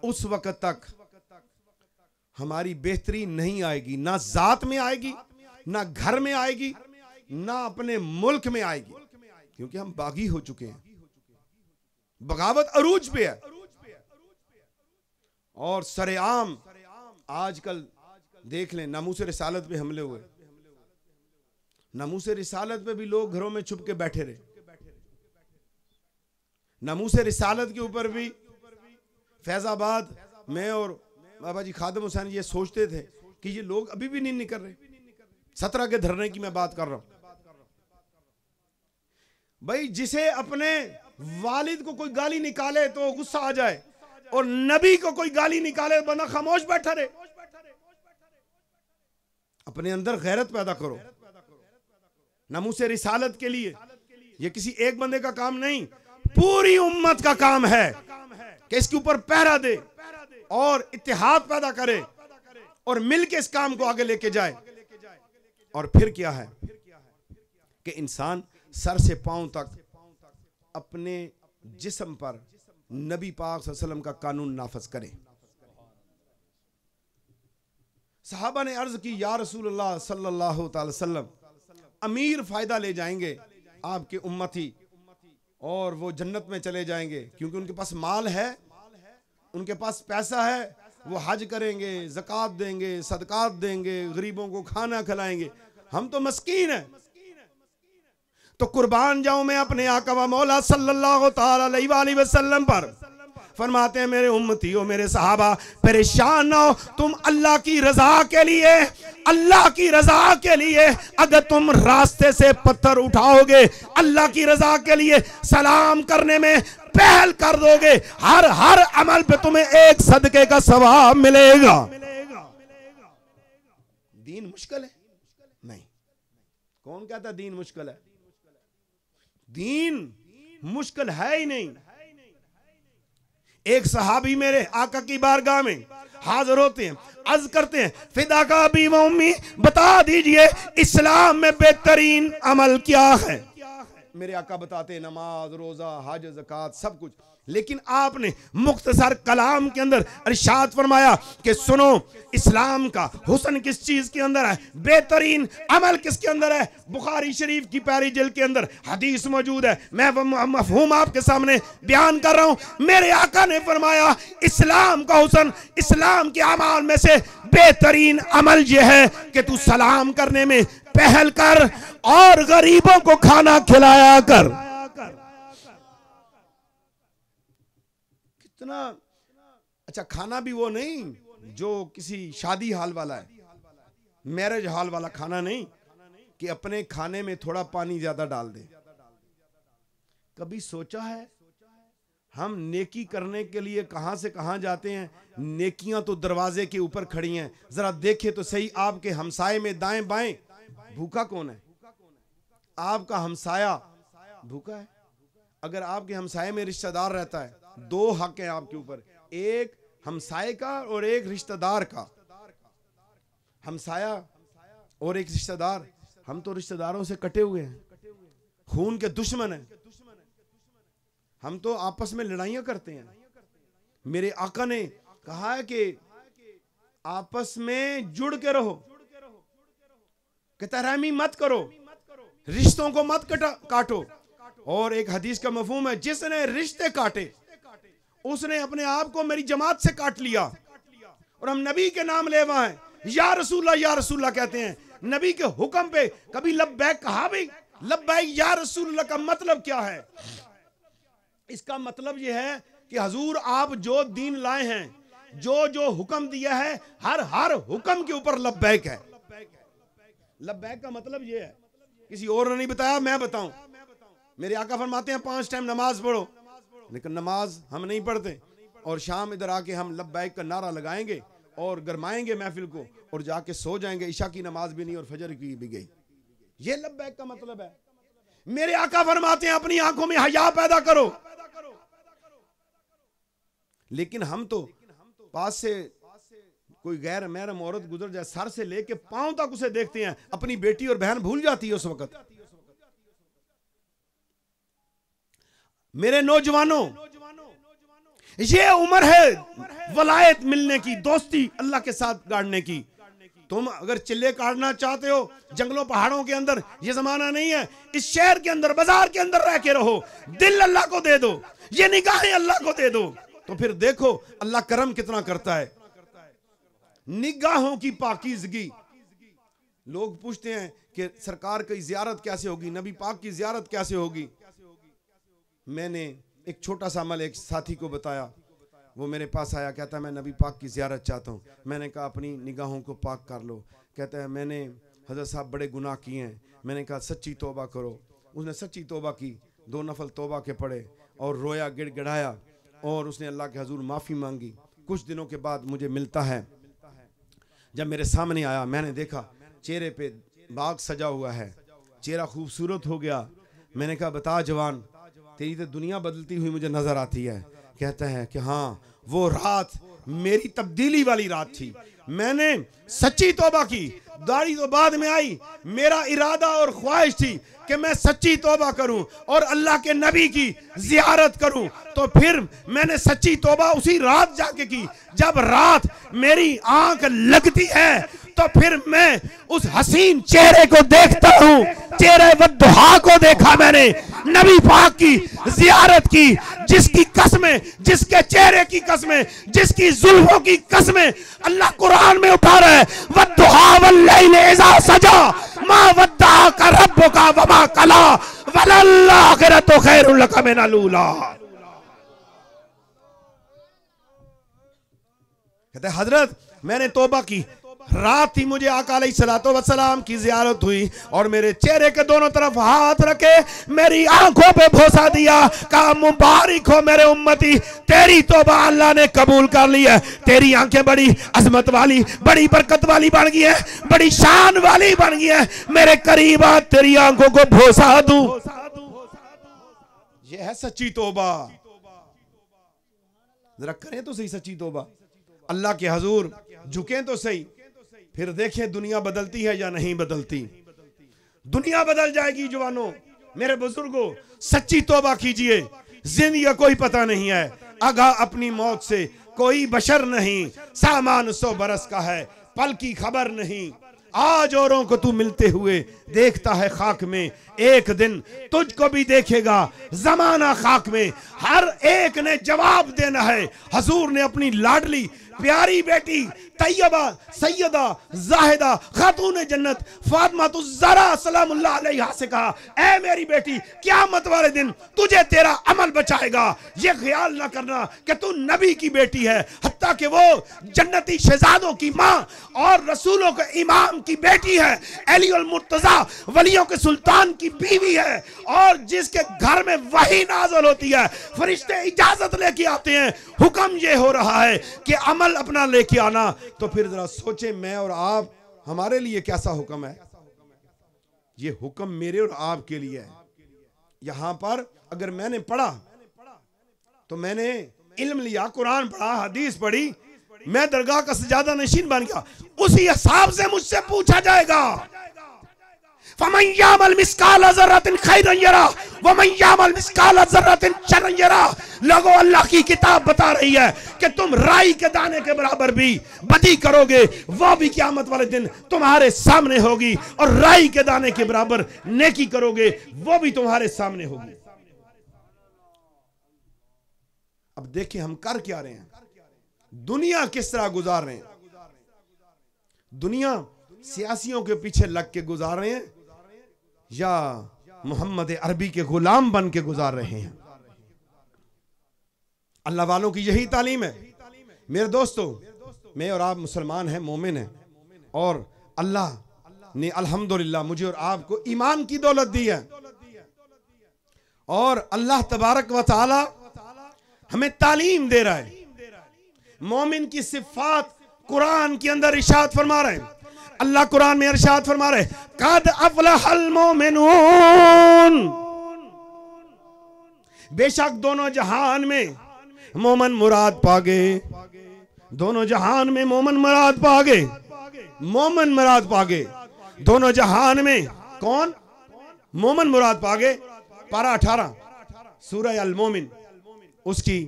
उस वक्त तक हमारी बेहतरी नहीं आएगी। ना जात में आएगी, ना घर में आएगी, ना अपने मुल्क में आएगी, क्योंकि हम बागी हो चुके हैं। बगावत अरूज पे है। और सरेआम आजकल देख लें, नामूस रिसालत पे हमले हुए। नामूस रिसालत पे भी लोग घरों में छुप के बैठे रहे। नामूस रिसालत के ऊपर भी फैजाबाद में और बाबा जी खादिम हुसैन ये सोचते थे कि ये लोग अभी भी नहीं निकल रहे। 17 के धरने की मैं बात कर रहा हूं। भाई, जिसे अपने वालिद को कोई गाली निकाले तो गुस्सा आ जाए, और नबी को कोई गाली निकाले तो बंदा खामोश बैठा रहे। अपने अंदर गैरत पैदा करो। नमूसे रिसालत के लिए ये किसी एक बंदे का काम नहीं, पूरी उम्मत का काम है कि इसके ऊपर पहरा दे और इत्तेहाद पैदा करे और मिल के इस काम को आगे लेके जाए। और फिर क्या है कि इंसान सर से पांव तक अपने जिस्म पर नबी पाक सल्लल्लाहु अलैहि वसल्लम का कानून नाफिज करे। सहाबा ने अर्ज की, या रसूलुल्लाह सल्लल्लाहु अलैहि वसल्लम, अमीर फायदा ले जाएंगे आपके उम्मती और वो जन्नत में चले जाएंगे क्योंकि उनके पास माल है, उनके पास पैसा है, वो हज करेंगे, ज़कात देंगे, सदकात देंगे, गरीबों को खाना खिलाएंगे। हम तो मस्कीन हैं, तो कुर्बान जाऊं मैं अपने आका व मौला सल्लल्लाहु ताला अलैहि वसल्लम पर। फरमाते हैं, मेरे उम्मतियों, मेरे सहाबा, परेशान ना हो, तुम अल्लाह की रजा के लिए, अल्लाह की रजा के लिए अगर तुम रास्ते से पत्थर उठाओगे, अल्लाह की रजा के लिए सलाम करने में पहल कर दोगे, हर हर अमल पे तुम्हें एक सदके का सवाब मिलेगा। दीन मुश्किल है? नहीं। कौन कहता दीन मुश्किल है? दीन मुश्किल है ही नहीं। एक सहाबी मेरे आका की बारगाह में हाजिर होते हैं, अर्ज करते हैं, फिदा का अबी व उम्मी, बता दीजिए इस्लाम में बेहतरीन अमल क्या है। मेरे आका बताते हैं, नमाज, रोजा, हज, ज़कात, सब कुछ। लेकिन आपने मुख्तसर कलाम के अंदर इरशाद फरमाया कि सुनो, इस्लाम का हुस्न किस चीज के अंदर है, बेहतरीन अमल किसके अंदर है। बुखारी शरीफ की पहली जिल्द के अंदर हदीस मौजूद है, मैं मफहूम आपके सामने बयान कर रहा हूं। मेरे आका ने फरमाया, इस्लाम का हुस्न, इस्लाम के अमाल में से बेहतरीन अमल यह है कि तू सलाम करने में पहल कर और गरीबों को खाना खिलाया कर। कितना अच्छा खाना भी वो नहीं जो किसी शादी हाल वाला है, मैरिज हाल वाला खाना नहीं कि अपने खाने में थोड़ा पानी ज्यादा डाल दे। कभी सोचा है हम नेकी करने के लिए कहां से कहां जाते हैं? नेकियां तो दरवाजे के ऊपर खड़ी हैं। जरा देखे तो सही, आपके हमसाये में दाएं बाएं भूखा कौन है? आपका हमसाया भूखा है। अगर आपके हमसाये में रिश्तेदार रहता है, दो हक हैं आपके ऊपर, एक हमसाये का और एक रिश्तेदार का। हमसाया और एक रिश्तेदार। हम तो रिश्तेदारों से कटे हुए हैं, खून के दुश्मन हैं। हम तो आपस में लड़ाइयां करते हैं। मेरे आका ने कहा है कि आपस में जुड़ के रहो, कहता मत करो, रिश्तों को मत काटो। और एक हदीस का मफहूम है, जिसने रिश्ते काटे उसने अपने आप को मेरी जमात से काट लिया। और हम नबी के नाम लेवा हैं, या रसूलल्लाह कहते हैं। नबी के हुक्म पे कभी लब्बैक कहा? भी लब्बैक या रसूलल्लाह का मतलब क्या है? इसका मतलब यह है कि हुजूर आप जो दीन लाए हैं, जो जो हुक्म दिया है, हर हर हुक्म के ऊपर लब्बैक है। लब्बैक का मतलब यह है, किसी और ने नहीं बताया, मैं बताऊं। मेरे आका फरमाते हैं 5 टाइम नमाज पढ़ो, लेकिन नमाज हम नहीं पढ़ते। और शाम इधर आके हम लब्बैक का नारा लगाएंगे और गरमाएंगे महफिल को और जाके सो जाएंगे। इशा की नमाज भी नहीं और फजर की भी गई। ये लब्बैक का मतलब है। मेरे आका फरमाते हैं अपनी आंखों में हया पैदा करो। लेकिन हम तो पास से कोई गैर महरम औरत गुजर जाए, सर से लेके पांव तक उसे देखते हैं। अपनी बेटी और बहन भूल जाती है उस वक्त। मेरे नौजवानों, ये उम्र है वलायत मिलने की, दोस्ती अल्लाह के साथ गाड़ने की। तुम अगर चिल्ले काटना चाहते हो जंगलों पहाड़ों के अंदर, ये जमाना नहीं है। इस शहर के अंदर, बाजार के अंदर रह के रहो। दिल अल्लाह को दे दो, ये निगाहें अल्लाह को दे दो, तो फिर देखो अल्लाह करम कितना करता है। निगाहों की पाकीज़गी। लोग पूछते हैं कि सरकार की जियारत कैसे होगी, नबी पाक की जियारत कैसे होगी। मैंने एक छोटा सा अमल एक साथी को बताया। वो मेरे पास आया, कहता है मैं नबी पाक की जियारत चाहता हूँ। मैंने कहा अपनी निगाहों को पाक कर लो। कहता है मैंने हज़रत साहब बड़े गुनाह किए हैं। मैंने कहा सच्ची तौबा करो। उसने सच्ची तौबा की, 2 नफल तौबा के पढ़े और रोया, गिड़गिड़ाया और उसने अल्लाह के हजूर माफ़ी मांगी। कुछ दिनों के बाद मुझे मिलता है, जब मेरे सामने आया मैंने देखा चेहरे पे बाग सजा हुआ है, चेहरा खूबसूरत हो गया। मैंने कहा बता जवान, तेरी तो दुनिया बदलती हुई मुझे नजर आती है। कहता है कि हाँ, वो रात मेरी तब्दीली वाली रात थी, मैंने सच्ची तौबा की, दाढ़ी तो बाद में आई। मेरा इरादा और ख्वाहिश थी कि मैं सच्ची तौबा करूं और अल्लाह के नबी की जियारत करूं। तो फिर मैंने सच्ची तौबा उसी रात जाके की। जब रात मेरी आंख लगती है तो फिर मैं उस हसीन चेहरे को देखता हूं, चेहरे वद्दुहा को देखा मैंने, नबी पाक की जियारत की, जिसकी कसमें, जिसके चेहरे की कसमें, जिसकी जुल्फों की कसमें अल्लाह कुरान में उठा रहा है, वद्दुहा वल्लैल इज़ा सजा मा वद्दअका रब्बुका वमा कला वलल आखिरतु खैरुल लका मिनल ऊला। कहते हजरत मैंने तौबा की, रात ही मुझे आका अलैहिस्सलातु वस्सलाम की जियारत हुई और मेरे चेहरे के दोनों तरफ हाथ रखे, मेरी आंखों पे भोसा दिया, कहा मुबारक हो मेरे उम्मती, तेरी तौबा अल्लाह ने कबूल कर ली है। तेरी आंखें बड़ी अजमत वाली, बड़ी बरकत वाली बन गई है, बड़ी शान वाली बन गई है, मेरे करीब आ, तेरी आंखों को भोसा दूं। ये है सच्ची तौबा। जरा करें तो सही सच्ची तौबा, अल्लाह के हजूर झुकें तो सही, फिर देखें दुनिया बदलती है या नहीं बदलती। दुनिया बदल जाएगी जवानों, मेरे बुजुर्गों, सच्ची तौबा कीजिए। जिंदगी का कोई पता नहीं है, आगा अपनी मौत से कोई बशर नहीं, सामान 100 बरस का है, पल की खबर नहीं। आज औरों को तू मिलते हुए देखता है खाक में, एक दिन तुझको भी देखेगा जमाना खाक में। हर एक ने जवाब देना है। हजूर ने अपनी लाडली प्यारी बेटी तैयबा सैयदा जाहिदा खातून जन्नत फातिमा ज़हरा सलामुल्लाह अलैहा से कहा, ऐ मेरी बेटी, क़यामत वाले दिन तुझे तेरा अमल बचाएगा। ये ख्याल ना करना कि तू नबी की बेटी है, हत्ता कि वो जन्नती शहजादों की माँ और रसूलों के इमाम की बेटी है, अली अल मुर्तजा वलियों के सुल्तान की बीवी है, और जिसके घर में वही नाज़िल होती है, फरिश्ते इजाजत लेके आते हैं। हुक्म ये हो रहा है कि अमल अपना लेके आना। तो फिर जरा सोचे, मैं और आप, हमारे लिए कैसा हुक्म है? ये हुक्म मेरे और आप के लिए है। यहां पर अगर मैंने पढ़ा तो मैंने इल्म लिया, कुरान पढ़ा, हदीस पढ़ी, मैं दरगाह का सजादा नशीन बन गया, उसी हिसाब से मुझसे पूछा जाएगा। फमन यामल मिस्काल ज़र्रतिन खैरन यरा वमन यामल मिस्काल ज़र्रतिन शर्रन यरा। लोगों, अल्लाह की किताब बता रही है कि तुम राई के दाने के बराबर भी बदी करोगे, वो भी क़यामत वाले दिन तुम्हारे सामने होगी, और राई के दाने के बराबर नेकी करोगे, वो भी तुम्हारे सामने होगी। अब देखिए हम कर क्या रहे हैं, दुनिया किस तरह गुजार रहे हैं। दुनिया सियासियों के पीछे लग के गुजार रहे हैं या मोहम्मद अरबी के गुलाम बन के गुजार रहे हैं। अल्लाह वालों की यही तालीम है। मेरे दोस्तों, मैं और आप मुसलमान हैं, मोमिन हैं, और अल्लाह ने अल्हम्दुलिल्लाह मुझे और आपको ईमान की दौलत दी है, और अल्लाह तबारक व तआला हमें तालीम दे रहा है। मोमिन की सिफात कुरान के अंदर इरशाद फरमा रहे हैं। अल्लाह कुरान में इरशाद फरमा रहे, कद अफलहल मोमिनून, बेशक दोनों जहान में मोमन मुराद पागे, दोनों जहान में मोमन मुराद पागे, मोमन मुराद पागे, दोनों जहान में कौन? मोमन मुराद पागे। पारा 18 सूरह अल मोमिन, उसकी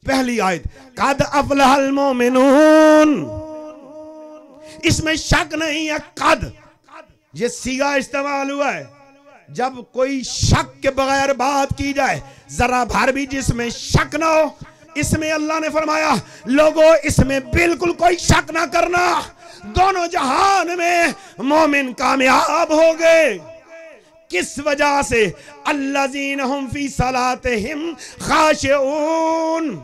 पहली आयत, कद अफलहल मोमिनून। इसमें शक नहीं है, कद ये सीगा इस्तेमाल हुआ है जब कोई शक के बगैर बात की जाए, जरा भर भी जिसमें शक ना हो। इसमें अल्लाह ने फरमाया, लोगों इसमें बिल्कुल कोई शक ना करना, दोनों जहान में मोमिन कामयाब हो गए। किस वजह से? अल्लज़ीना हुम फी सलातिहिम खाशिऊन,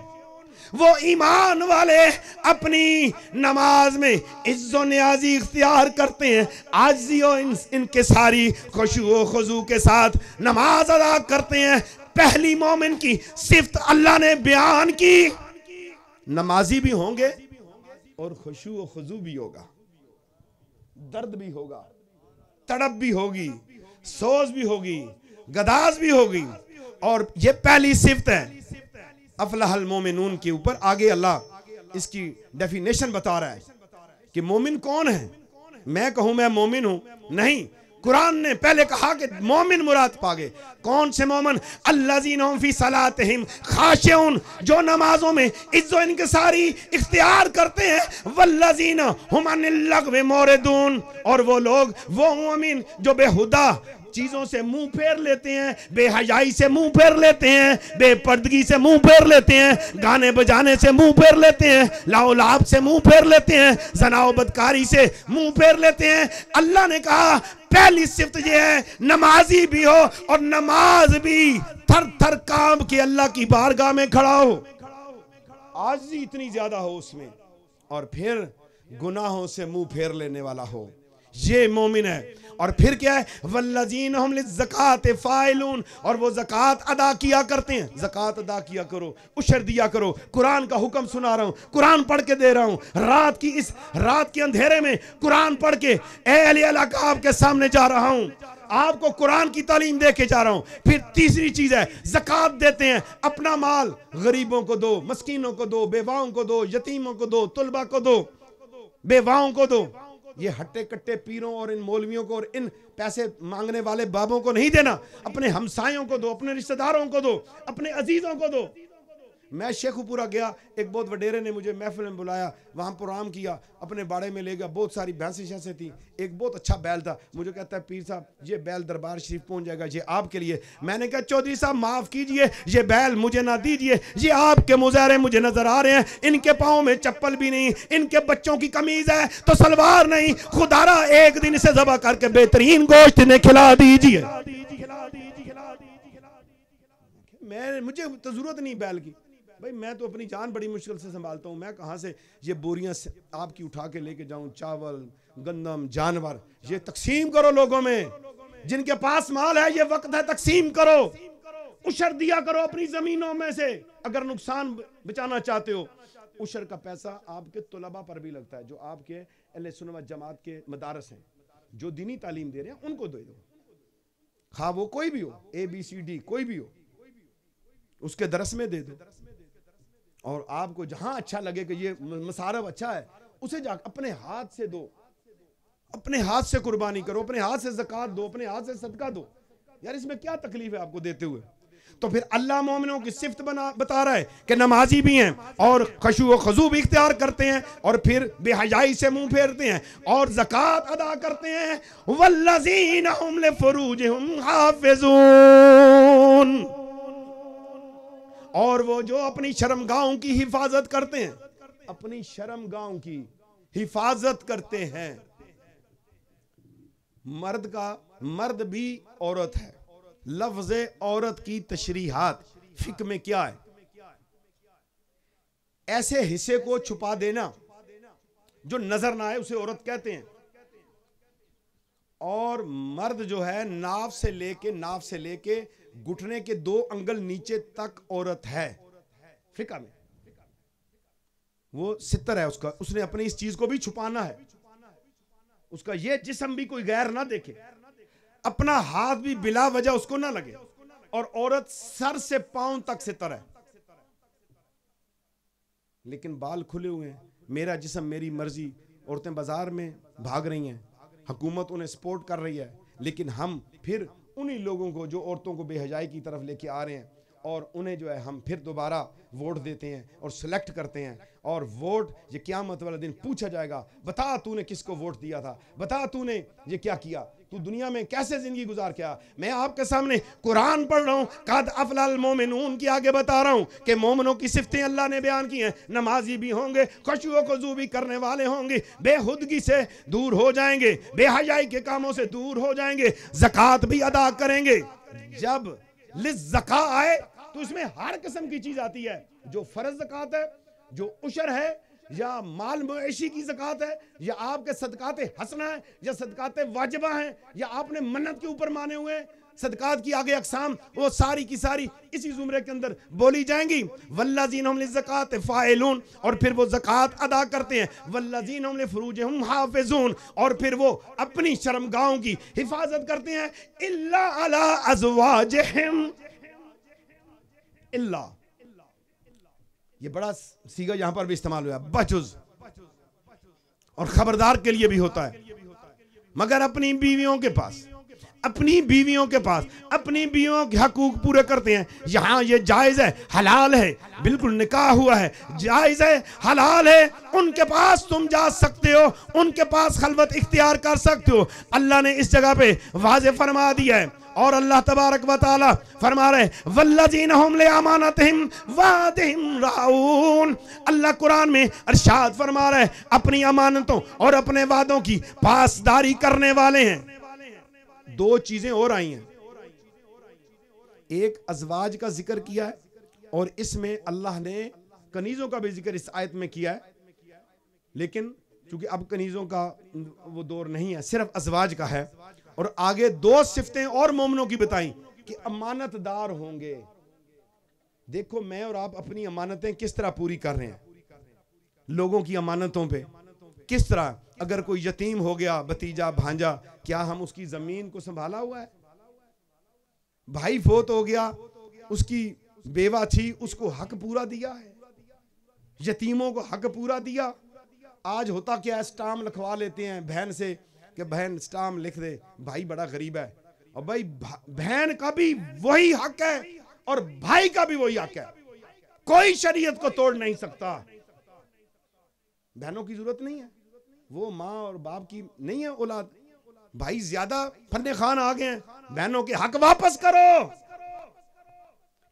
वो ईमान वाले अपनी नमाज में इज्जो नियाजी इख्तियार करते हैं, आजिज़ी और इनके सारी खुशू खुजू के साथ नमाज अदा करते हैं। पहली मोमिन की सिफ्त अल्लाह ने बयान की, नमाजी भी होंगे और खुशू खुजू भी होगा, दर्द भी होगा, तड़प भी होगी, सोज भी होगी, गदाज भी होगी, और ये पहली सिफ्त है अफलहल मोमिनून के ऊपर। आगे अल्लाह इसकी डेफिनेशन बता रहा है कि मोमिन कौन है, मैं कहूं मैं मोमिन हूं, नहीं, कुरान ने पहले कहा कि मोमिन मुराद पागे। कौन से मोमिन? अल्लज़ीना हुम फी सलातिहिम खाशिऊन, जो नमाजों में इज्जो इनकिसारी इख्तियार करते हैं। वल्लज़ीना हुम अनिल लग़्वी मुरिदून, और वो लोग, वो मोमिन जो बेहुदा चीजों से मुंह फेर लेते हैं, बेहयाई से मुंह फेर लेते हैं, बेपर्दगी से मुंह फेर लेते हैं, गाने बजाने से मुंह फेर लेते हैं, लाओलाब से मुंह फेर लेते हैं, ज़नाओ बदकारी से मुंह फेर लेते हैं। अल्लाह ने कहा पहली सिफ्त ये है, नमाजी भी हो और नमाज भी थर थर कांप के अल्लाह की बारगाह में खड़ा हो, आजिज़ी इतनी ज्यादा हो उसमें, और फिर गुनाहों से मुंह फेर लेने वाला हो, ये मोमिन है। और फिर क्या है? वल्लज़ीना हुम लिज़्ज़कात फ़ाइलून, और वो ज़कात अदा किया करते हैं। ज़कात अदा किया करो, उशर दिया करो। कुरान का हुक्म सुना रहा हूँ, कुरान पढ़ के दे रहा हूँ, रात की इस रात के अंधेरे में कुरान पढ़ के अहले इलाका आपके सामने जा रहा हूँ, आपको कुरान की तालीम दे के जा रहा हूँ। फिर तीसरी चीज है, ज़कात देते हैं, अपना माल गरीबों को दो, मस्कीनों को दो, बेवाओं को दो, यतीमों को दो, तुलबा को दो, बेवाओं को दो। ये हट्टे कट्टे पीरों और इन मौलवियों को और इन पैसे मांगने वाले बाबों को नहीं देना, अपने हमसायों को दो, अपने रिश्तेदारों को दो, अपने अजीजों को दो। मैं शेखुपुरा गया, एक बहुत वडेरे ने मुझे महफिल में बुलाया, वहाँ प्रोग्राम किया, अपने बाड़े में ले गया, बहुत सारी भैंसें शैंसें थी, एक बहुत अच्छा बैल था। मुझे कहता है पीर साहब ये बैल दरबार शरीफ पहुँच जाएगा, ये आपके लिए। मैंने कहा चौधरी साहब माफ़ कीजिए, ये बैल मुझे ना दीजिए, ये आपके मुजाहरे मुझे नजर आ रहे हैं, इनके पाँव में चप्पल भी नहीं, इनके बच्चों की कमीज है तो सलवार नहीं, खुदारा एक दिन से ज़बह करके बेहतरीन गोश्त इन्हें खिला दीजिए। मुझे तो जरूरत नहीं बैल की भाई, मैं तो अपनी जान बड़ी मुश्किल से संभालता हूँ, मैं कहाँ से ये बोरियां आपकी उठा के लेके जाऊं, चावल गंदम जानवर, ये तकसीम करो लोगों में, जिनके पास माल है ये वक्त है तकसीम करो, उशर दिया करो अपनी जमीनों में से, अगर नुकसान बचाना चाहते हो। उशर का पैसा आपके तुलबा पर भी लगता है, जो आपके अहले सुन्नत व जमात के मदारस हैं, जो दीनी तालीम दे रहे हैं उनको दे दो, खा वो कोई भी हो, ABCD कोई भी हो, उसके दरस में दे दो। और आपको जहां अच्छा लगे कि ये मसारफ अच्छा है, उसे जा अपने हाथ से दो, अपने हाथ से कुर्बानी करो, अपने हाथ से ज़कात दो, अपने हाथ से सदका दो। यार इसमें क्या तकलीफ है आपको देते हुए? तो फिर अल्लाह मोमिनों की सिफ्त बता रहा है कि नमाजी भी हैं और खशू व खजू भी इख्तियार करते हैं, और फिर बेहयाई से मुंह फेरते हैं और ज़कात अदा करते हैं। वल्लज़ीना हुम लिफ़ुरूजिहिम हाफ़िज़ून, और वो जो अपनी शर्मगाहों की हिफाजत करते हैं, अपनी शर्मगाहों की हिफाजत करते हैं। मर्द भी औरत है, लफ्ज़ औरत की तशरीहात फिक्र में क्या है? ऐसे हिस्से को छुपा देना जो नजर ना आए उसे औरत कहते हैं। और मर्द जो है नाव से लेके घुटने के 2 अंगल नीचे तक औरत है फिका में, वो सितर है उसका, उसने अपनी इस चीज को भी छुपाना है, उसका ये जिस्म भी कोई गैर ना देखे, अपना हाथ भी बिला वजह उसको ना लगे, और औरत सर से पांव तक सितर है, लेकिन बाल खुले हुए हैं, मेरा जिस्म मेरी मर्जी। औरतें बाजार में भाग रही हैं, हुकूमत उन्हें सपोर्ट कर रही है, लेकिन हम फिर उन्हीं लोगों को जो औरतों को बेहयाई की तरफ लेके आ रहे हैं, और उन्हें जो है हम फिर दोबारा वोट देते हैं और सिलेक्ट करते हैं। और वोट ये क़यामत वाले दिन पूछा जाएगा, बता तूने किसको वोट दिया था, बता तूने ये क्या किया, तू दुनिया में कैसे जिंदगी गुजार किया। मैं आपके सामने कुरान पढ़ रहा हूँ, कद अफलल मोमिनून की आगे बता रहा हूँ कि मोमिनों की सिफ्तें अल्लाह ने बयान की हैं। नमाजी भी होंगे, खुशू व खुजू भी करने वाले होंगे, बेहुदगी से दूर हो जाएंगे, बेहयाई के कामों से दूर हो जाएंगे, ज़कात भी अदा करेंगे। जब लिज़्ज़का आए तो इसमें हर किस्म की चीज आती है, जो फर्ज ज़कात है, जो उशर है, या माल मुआशी की ज़कात है, या आपके सदकाते हसना है, या सदकाते वाजिबा हैं, या आपने मन्नत के ऊपर माने हुए हैं। सदकात की आगे अक़साम वो सारी की सारी इसी ज़ुमरे के अंदर बोली जाएंगी। वल्लज़ीना हुम लिज़्ज़कात फ़ाइलून, और फिर वो ज़कात अदा करते हैं। वल्लज़ीना हुम लिफ़ुरूजिहिम हाफ़िज़ून, और फिर वो अपनी शर्मगाहों की हिफाजत करते हैं। इल्ला अला अज़वाजिहिम, इल्ला, ये बड़ा सीगा यहां पर भी इस्तेमाल हुआ, बजुज, और खबरदार के लिए भी होता है। मगर अपनी बीवियों के पास अपनी बीवियों के हकूक पूरे करते हैं। यहाँ ये जायज़ है, हलाल है, बिल्कुल निकाह हुआ है, जायज़ है, हलाल है, उनके पास तुम जा सकते हो, उनके पास खलवत इख्तियार कर सकते हो। अल्लाह ने इस जगह पे वाज़ेह फरमा दिया है। और अल्लाह तबारक व तआला फरमा रहे वल्लज़ीना हुम लिअमानतिहिम वादिहिम राऊन। अल्लाह कुरान में इरशाद फरमा रहे अपनी अमानतों और अपने वादों की पासदारी करने वाले हैं। दो चीजें और आई हैं, एक अज़वाज का जिक्र किया है और इसमें अल्लाह ने कनीजों का भी जिक्र इस आयत में किया है। लेकिन चूंकि अब कनीजों का वो दौर नहीं है, सिर्फ अज़वाज का है। और आगे दो सिफतें और मोमिनों की बताई कि अमानतदार होंगे। देखो मैं और आप अपनी अमानतें किस तरह पूरी कर रहे हैं, लोगों की अमानतों पे किस तरह। अगर कोई यतीम हो गया, भतीजा भांजा, क्या हम उसकी जमीन को संभाला हुआ है? भाई फोत हो गया, उसकी बेवा थी, उसको हक पूरा दिया है? यतीमों को हक पूरा दिया? आज होता क्या है, स्टाम्प लिखवा लेते हैं बहन से कि बहन स्टाम्प लिख दे, भाई बड़ा गरीब है। और भाई बहन का भी वही हक है और भाई का भी वही हक है, कोई शरीयत को तोड़ नहीं सकता। बहनों की जरूरत नहीं है, वो माँ और बाप की नहीं है औलाद। भाई ज्यादा फन्ने खान आ गए हैं, बहनों के हक वापस करो।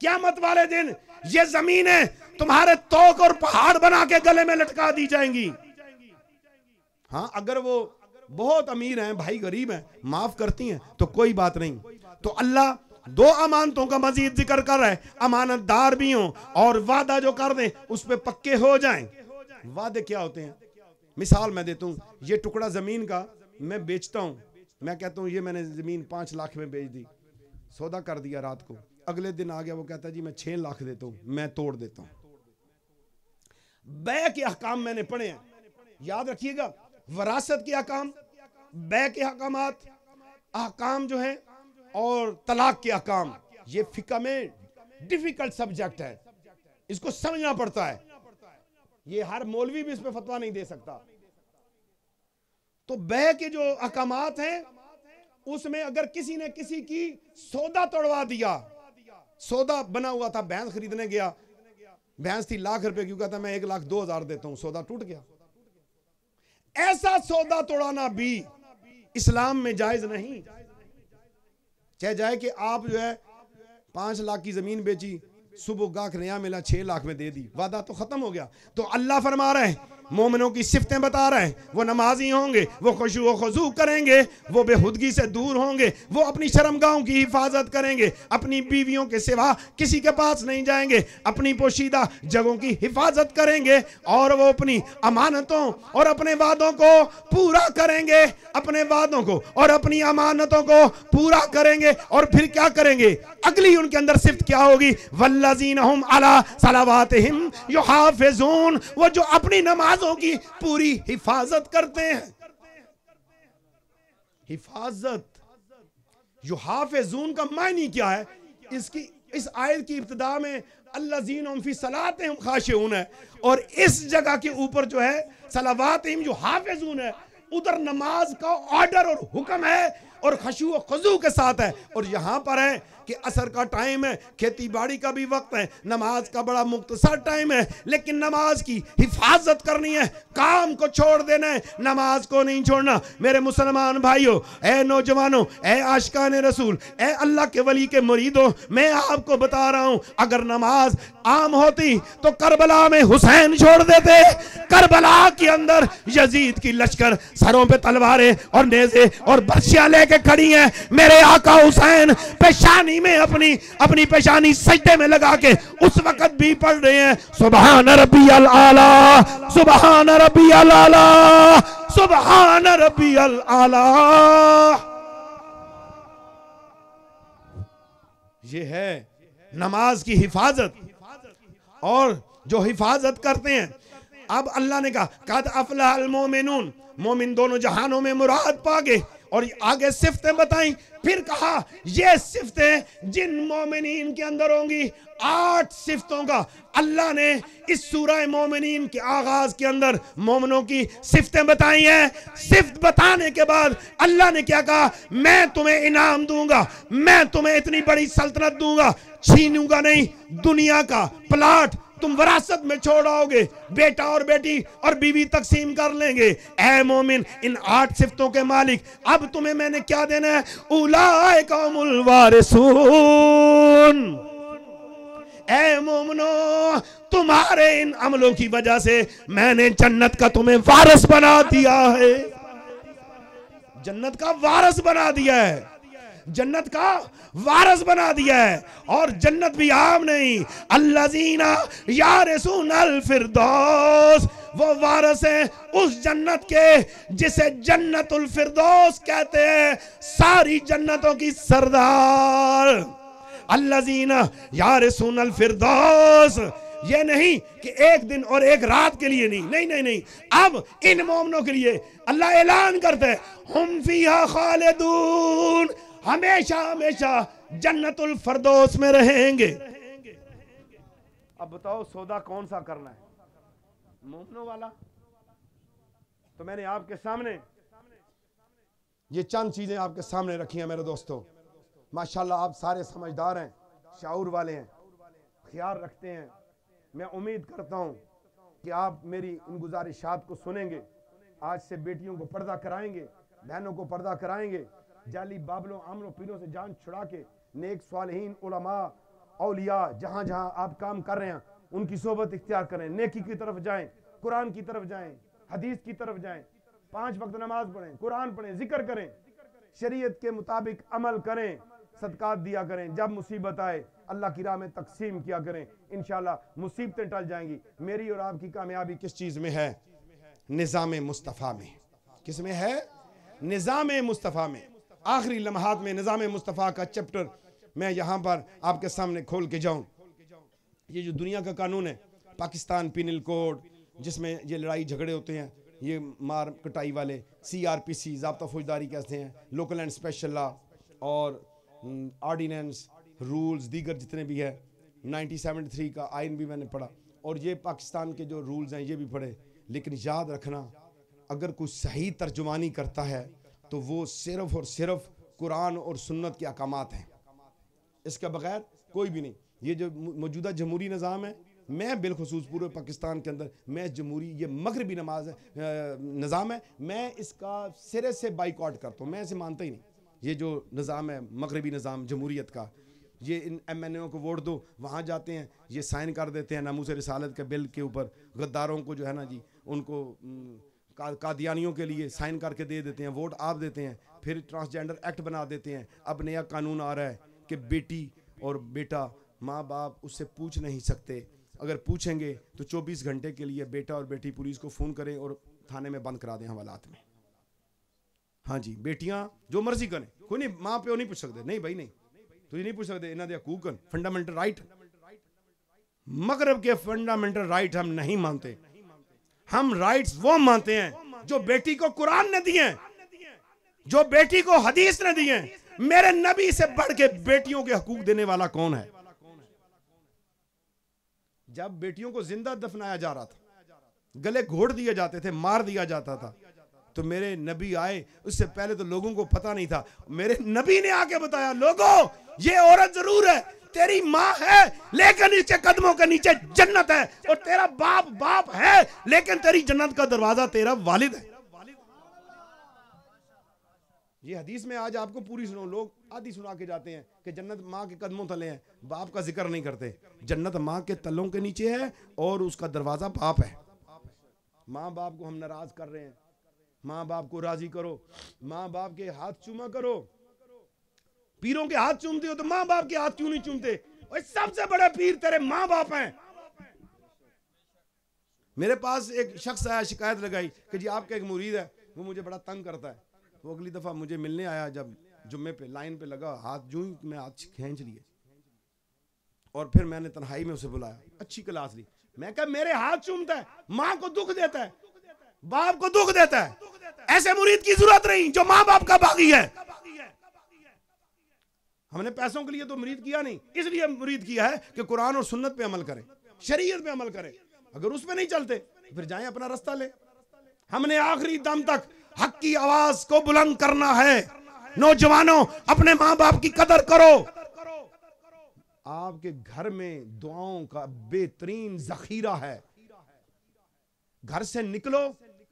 क़यामत वाले दिन ये जमीनें तुम्हारे तोक और पहाड़ बना के गले में लटका दी जाएंगी। हाँ, अगर वो बहुत अमीर हैं, भाई गरीब हैं, माफ करती हैं तो कोई बात नहीं। तो अल्लाह दो अमानतों का मजीद जिक्र कर रहा है, अमानतदार भी हों और वादा जो कर दें उस पे पक्के हो जाएं। वादे क्या होते हैं? मिसाल मैं देता हूँ, ये टुकड़ा जमीन का मैं बेचता हूँ, मैं कहता हूँ ये मैंने जमीन 5 लाख में बेच दी, सौदा कर दिया रात को, अगले दिन आ गया वो कहता जी मैं 6 लाख देता हूँ, मैं तोड़ देता हूँ। बै के अहकाम मैंने पढ़े हैं, याद रखिएगा, वरासत के अहकाम, बै के अहकाम जो है और तलाक के अहकाम, ये फिक़ह में डिफिकल्ट सब्जेक्ट है, इसको समझना पड़ता है। ये हर मौलवी भी इस पे फतवा नहीं दे सकता। तो बै के जो अहकामात हैं उसमें अगर किसी ने किसी की सौदा तोड़वा दिया, सौदा बना हुआ था, भैंस खरीदने गया, भैंस थी लाख रुपए की, कहता मैं 1,02,000 देता हूं, सौदा टूट गया। ऐसा सौदा तोड़ाना भी इस्लाम में जायज नहीं। चाहे जाए कि आप जो है 5 लाख की जमीन बेची, सुबह गाख नया मिला 6 लाख में दे दी, वादा तो खत्म हो गया। तो अल्लाह फरमा रहे हैं, मोमिनों की सिफतें बता रहे हैं, वो नमाजी होंगे, वो खुशू व खुजू करेंगे, वो बेहुदगी से दूर होंगे, वो अपनी शर्मगाहों की हिफाजत करेंगे, अपनी बीवियों के सिवा किसी के पास नहीं जाएंगे, अपनी पोशीदा जगहों की हिफाजत करेंगे और वो अपनी अमानतों और अपने वादों को पूरा करेंगे, अपने वादों को और अपनी अमानतों को पूरा करेंगे। और फिर क्या करेंगे? अगली उनके अंदर सिफ्त क्या होगी? वल्लज़ीना हुम अला सलावातिहिम युहाफ़िज़ून, वो जो अपनी नमाजों की पूरी हिफाजत करते हैं। हिफाजत, युहाफ़िज़ून का मायने क्या है? इसकी इस आयत की इब्तिदा में अल्लज़ीना हुम फ़ी सलातिहिम ख़ाशिऊन है और इस जगह के ऊपर जो है सलावातिहिम युहाफ़िज़ून है, उधर नमाज का ऑर्डर और हुक्म है और खशू व खुजू के साथ है। और यहां पर है कि असर का टाइम है, खेती बाड़ी का भी वक्त है, नमाज का बड़ा मुख्तसर टाइम है, लेकिन नमाज की हिफाजत करनी है, काम को छोड़ देना है, नमाज को नहीं छोड़ना। मेरे मुसलमान भाइयों, ए नौजवानों, ए आशिकान रसूल, ए अल्लाह के वली के मुरीदों, मैं आपको बता रहा हूं, अगर नमाज आम होती तो करबला में हुसैन छोड़ देते। करबला के अंदर यजीद की लश्कर सरों पे तलवारें और नेज़े और बर्शियां लेके खड़ी हैं, मेरे आका हुसैन पेशानी में अपनी पेशानी सजदे में लगा के उस वक्त भी पढ़ रहे हैं, सुबहान रब्बियल आला, सुबहान रब्बियल आला, सुबहान रब्बियल आला। ये है नमाज की हिफाजत। और जो हिफाजत करते हैं, अब अल्लाह ने कहा कद अफलहल मोमिनून, मोमिन दोनों जहानों में मुराद पा गए और आगे सिफ्तें बताई। फिर कहा ये सिफ्तें जिन मोमिनीन के अंदर होंगी। 8 सिफ्तों का अल्लाह ने इस सूरह मोमिनीन के आगाज के अंदर मोमिनों की सिफ्तें बताई हैं। सिफ्त बताने के बाद अल्लाह ने क्या कहा, मैं तुम्हें इनाम दूंगा, मैं तुम्हें इतनी बड़ी सल्तनत दूंगा, छीनूंगा नहीं। दुनिया का प्लाट तुम विरासत में छोड़ आओगे, बेटा और बेटी और बीवी तकसीम कर लेंगे। ऐ मोमिन, इन 8 सिफ्तों के मालिक, अब तुम्हें मैंने क्या देना है? उलाइका हुमुल वारिसून। ऐ मोमिनो, तुम्हारे इन अमलों की वजह से मैंने जन्नत का तुम्हें वारिस बना दिया है। जन्नत का वारिस बना दिया है, जन्नत का वारिस बना दिया है। और जन्नत भी आम नहीं, अल्लज़ीना यारिसूनल फिरदौस, वो वारिस है उस जन्नत के जिसे जन्नतुल फिरदौस कहते हैं, सारी जन्नतों की सरदार। अल्लज़ीना यारिसूनल फिरदौस, ये नहीं कि एक दिन और एक रात के लिए, नहीं नहीं नहीं नहीं, अब इन मोमिनों के लिए अल्लाह ऐलान करते हैं, हुम फीहा खालिदून, हमेशा हमेशा जन्नतुल फरदौस में रहेंगे। अब बताओ सौदा कौन सा करना है, मोमिनों वाला? तो मैंने आपके सामने ये चंद चीजें आपके सामने रखी हैं मेरे दोस्तों। माशाल्लाह आप सारे समझदार हैं, शाऊर वाले हैं, ख्याल रखते हैं। मैं उम्मीद करता हूं कि आप मेरी इन गुजारिशात को सुनेंगे। आज से बेटियों को पर्दा कराएंगे, बहनों को पर्दा कराएंगे, जाली बाबलों आमलों पीरों से जान छुड़ा के नेक सालिहीन उलमा औलिया जहां जहां आप काम कर रहे हैं उनकी सोबत इख्तियार करें, नेकी की तरफ जाएं, कुरान की तरफ जाएं, हदीस की तरफ जाएं, 5 वक्त नमाज पढ़ें, कुरान पढ़ें, जिक्र करें, शरीयत के मुताबिक अमल करें, सदकात दिया करें। जब मुसीबत आए अल्लाह की राह में तकसीम किया करें, इंशाल्लाह मुसीबतें टल जाएंगी। मेरी और आपकी कामयाबी किस चीज में है? निज़ाम मुस्तफ़ा में। किस में है? निज़ाम मुस्तफ़ा में। आखिरी लम्हात में निज़ाम मुस्तफ़ा का चैप्टर मैं यहाँ पर आपके सामने खोल के जाऊँ। ये जो दुनिया का कानून है, पाकिस्तान पिनल कोड, जिसमें ये लड़ाई झगड़े होते हैं, ये मार कटाई वाले, CRPC ज़ाब्ता फौजदारी कहते हैं, लोकल एंड स्पेशल लॉ और ऑर्डिनेंस रूल्स दीगर जितने भी है, 1973 का आइन भी मैंने पढ़ा और ये पाकिस्तान के जो रूल्स हैं ये भी पढ़े। लेकिन याद रखना, अगर कोई सही तर्जुमानी करता है तो वो सिर्फ और सिर्फ कुरान और सुन्नत के अहकामात हैं, इसके बगैर कोई भी नहीं। ये जो मौजूदा जमहूरी निज़ाम है, मैं बिलखुसूस पूरे पाकिस्तान के अंदर मैं जमहूरी ये मगरबी निज़ाम है, मैं इसका सिरे से बाइकआउट करता हूँ। मैं इसे मानता ही नहीं। ये जो निज़ाम है मगरबी निज़ाम जमहूरियत का, ये इन MNO को वोट दो, वहाँ जाते हैं, ये साइन कर देते हैं नामूस रिसालत के बिल के ऊपर, गद्दारों को जो है ना जी, उनको कादियानियों के लिए साइन करके दे देते हैं, वोट आप देते हैं, फिर ट्रांसजेंडर एक्ट बना देते हैं। अब नया कानून आ रहा है कि बेटी और बेटा माँ बाप उससे पूछ नहीं सकते, अगर पूछेंगे तो 24 घंटे के लिए बेटा और बेटी पुलिस को फ़ोन करें और थाने में बंद करा दें हवालात में। हाँ जी, बेटियां जो मर्जी करें, कोई नहीं, माँ प्यो नहीं पूछ सकते, नहीं भाई नहीं, तुझे नहीं पूछ सकते, इन्हों दे हकूक फंडामेंटल राइट। मगरब के फंडामेंटल राइट हम नहीं मानते, हम राइट्स वो मानते हैं जो बेटी को कुरान ने दिए, जो बेटी को हदीस ने दिए। मेरे नबी से बढ़ के बेटियों के हकूक देने वाला कौन है? जब बेटियों को जिंदा दफनाया जा रहा था, गले घोट दिए जाते थे, मार दिया जाता था, तो मेरे नबी आए, उससे पहले तो लोगों को पता नहीं था। मेरे नबी ने आके बताया, लोगों ये औरत जरूर है, तेरी माँ है लेकिन नीचे कदमों के नीचे जन्नत है, और तेरा बाप बाप है लेकिन तेरी जन्नत का दरवाजा तेरा वालिद है। ये हदीस में आज आपको पूरी सुनो, लोग आधी सुना के जाते हैं कि जन्नत माँ के कदमों तले है, बाप का जिक्र नहीं करते। जन्नत माँ के तलों के नीचे है और उसका दरवाजा बाप है। माँ बाप को हम नाराज कर रहे हैं, माँ बाप को राजी करो, माँ बाप के हाथ चूमा करो। पीरों के हाथ चूमते हो तो माँ बाप के हाथ क्यों नहीं चूमते? और सबसे बड़े पीर तेरे माँ बाप हैं। मेरे पास एक शख्स आया, शिकायत लगाई कि जी आपका एक मुरीद है, वो मुझे बड़ा तंग करता है। वो अगली दफा मुझे मिलने आया, जब जुम्मे पे लाइन पे लगा, हाथ जूं ही मैं हाथ खींच लिए और फिर मैंने तन्हाई में उसे बुलाया, अच्छी क्लास ली। मैं कहा मेरे हाथ चूमता है, माँ को दुख देता है, बाप को दुख देता है, ऐसे मुरीद की जरूरत नहीं जो मां बाप का बागी है। हमने पैसों के लिए तो मुरीद किया नहीं, इसलिए मुरीद किया है कि कुरान और सुन्नत पे अमल करें, शरीयत पे अमल करें। अगर उस पे नहीं चलते फिर जाएं अपना रास्ता ले। हमने आखिरी दम तक हक की आवाज को बुलंद करना है। नौजवानों, अपने मां बाप की कदर करो। आपके घर में दुआओं का बेहतरीन जखीरा है। घर से निकलो,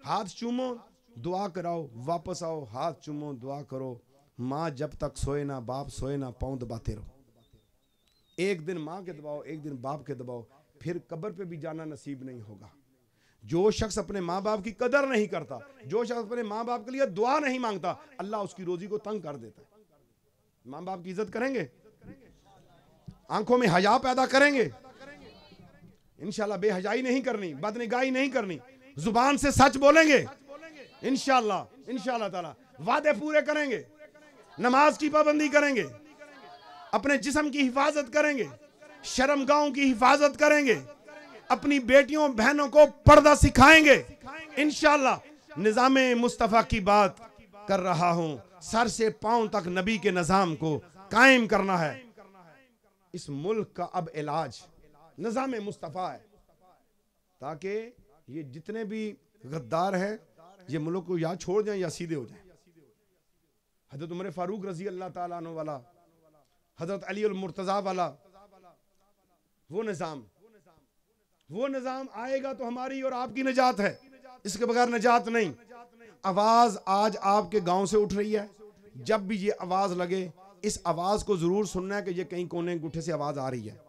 हाथ चूमो, दुआ कराओ, वापस आओ, हाथ चूमो, दुआ करो। माँ जब तक सोए ना, बाप सोए ना, पांव दबाते रहो। एक दिन माँ के दबाओ, एक दिन बाप के दबाओ, फिर कब्र पे भी जाना नसीब नहीं होगा। जो शख्स अपने माँ बाप की कदर नहीं करता, जो शख्स अपने माँ बाप के लिए दुआ नहीं मांगता, अल्लाह उसकी रोजी को तंग कर देता है। माँ बाप की इज्जत करेंगे, आंखों में हया पैदा करेंगे इंशाल्लाह। बेहयाई नहीं करनी, बदनिगाही नहीं करनी, जुबान से सच बोलेंगे इंशाल्लाह। इंशाल्लाह ताला वादे पूरे करेंगे, नमाज की पाबंदी करेंगे, अपने जिस्म की हिफाजत करेंगे, शर्मगाहों की हिफाजत करेंगे, अपनी बेटियों बहनों को पर्दा सिखाएंगे इंशाल्लाह। निजामे मुस्तफा की बात कर रहा हूं, सर से पांव तक नबी के निजाम को कायम करना है। इस मुल्क का अब इलाज निजामे मुस्तफा है, ताकि ये जितने भी गद्दार हैं ये मुल्क को या छोड़ जाएं या सीधे हो जाएं। हजरत उमर फारूक रजी अल्लाह ताला अन्हु वाला, हजरत अली अल मुर्तजा वाला वो निजाम आएगा तो हमारी और आपकी निजात है, इसके बगैर निजात नहीं। आवाज आज आपके गांव से उठ रही है। जब भी ये आवाज लगे, इस आवाज को जरूर सुनना है कि ये कहीं कोने गुठे से आवाज आ रही है।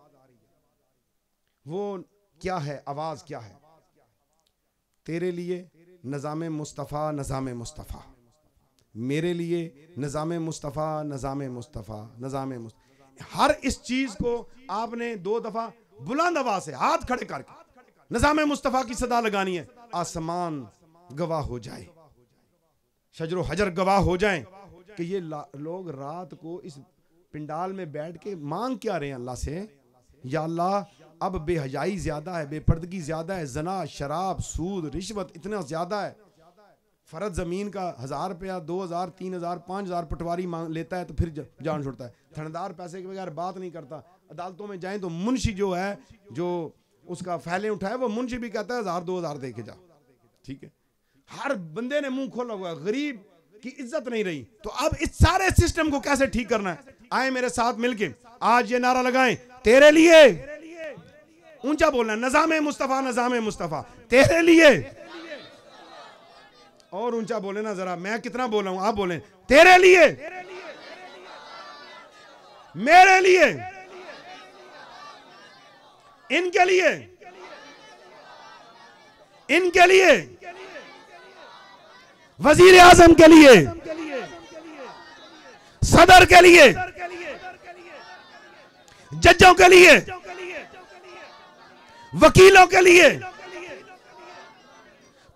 वो क्या है, आवाज क्या है? तेरे लिए निज़ामे मुस्तफ़ा, निज़ामे मुस्तफ़ा, मेरे लिए निज़ामे मुस्तफ़ा, निज़ामे मुस्तफ़ा, निज़ामे मुस्तफ़ा। हर इस चीज को आपने 2 दफा बुलंद आवाज से हाथ खड़े करके निज़ामे मुस्तफ़ा की सदा लगानी है। आसमान गवाह हो जाए, शजरो हजर गवाह हो जाएं कि ये लोग रात को इस पिंडाल में बैठ के मांग क्या रहे हैं अल्लाह से। या अल्लाह, अब बेहयाई ज्यादा है, बेपर्दगी ज्यादा है, जना, शराब, सूद, रिश्वत इतना ज्यादा है। फर्ज जमीन का 1000 रुपया, 2000, 3000, 5000 पटवारी मांग लेता है तो फिर जान छोड़ता है। थानेदार पैसे के बगैर बात नहीं करता। अदालतों में जाएं तो मुंशी जो है, जो उसका फैले उठाए, वो मुंशी भी कहता है 1000-2000 दे के जाओ। ठीक है, हर बंदे ने मुंह खोला हुआ है, गरीब की इज्जत नहीं रही। तो अब इस सारे सिस्टम को कैसे ठीक करना है? आए मेरे साथ मिलके आज ये नारा लगाएं, तेरे लिए, ऊंचा बोलना, निज़ामे मुस्तफा, निज़ामे मुस्तफा, तेरे लिए। और ऊंचा बोले ना जरा, मैं कितना बोला हूं, आप बोलें, तेरे लिए, मेरे लिए, इनके लिए, इनके लिए, वजीर आजम के लिए, सदर के लिए, जजों के लिए, वकीलों के लिए,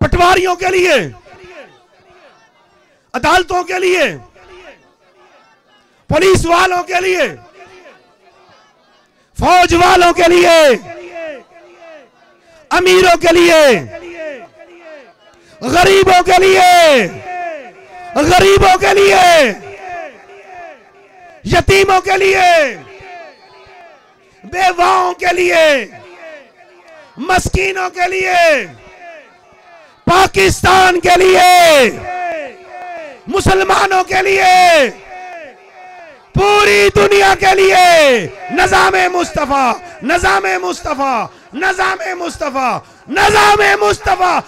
पटवारियों के लिए, अदालतों के लिए, पुलिस वालों के लिए, फौज वालों के लिए, अमीरों के लिए, गरीबों के लिए, गरीबों के लिए, यतीमों के लिए, बेवाओं के लिए, मस्कीनों के लिए, पाकिस्तान के लिए, मुसलमानों के लिए, पूरी दुनिया के लिए निज़ामे मुस्तफा, निज़ामे मुस्तफा, निज़ामे मुस्तफा, निज़ामे मुस्तफा,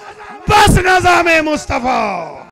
बस निज़ामे मुस्तफा।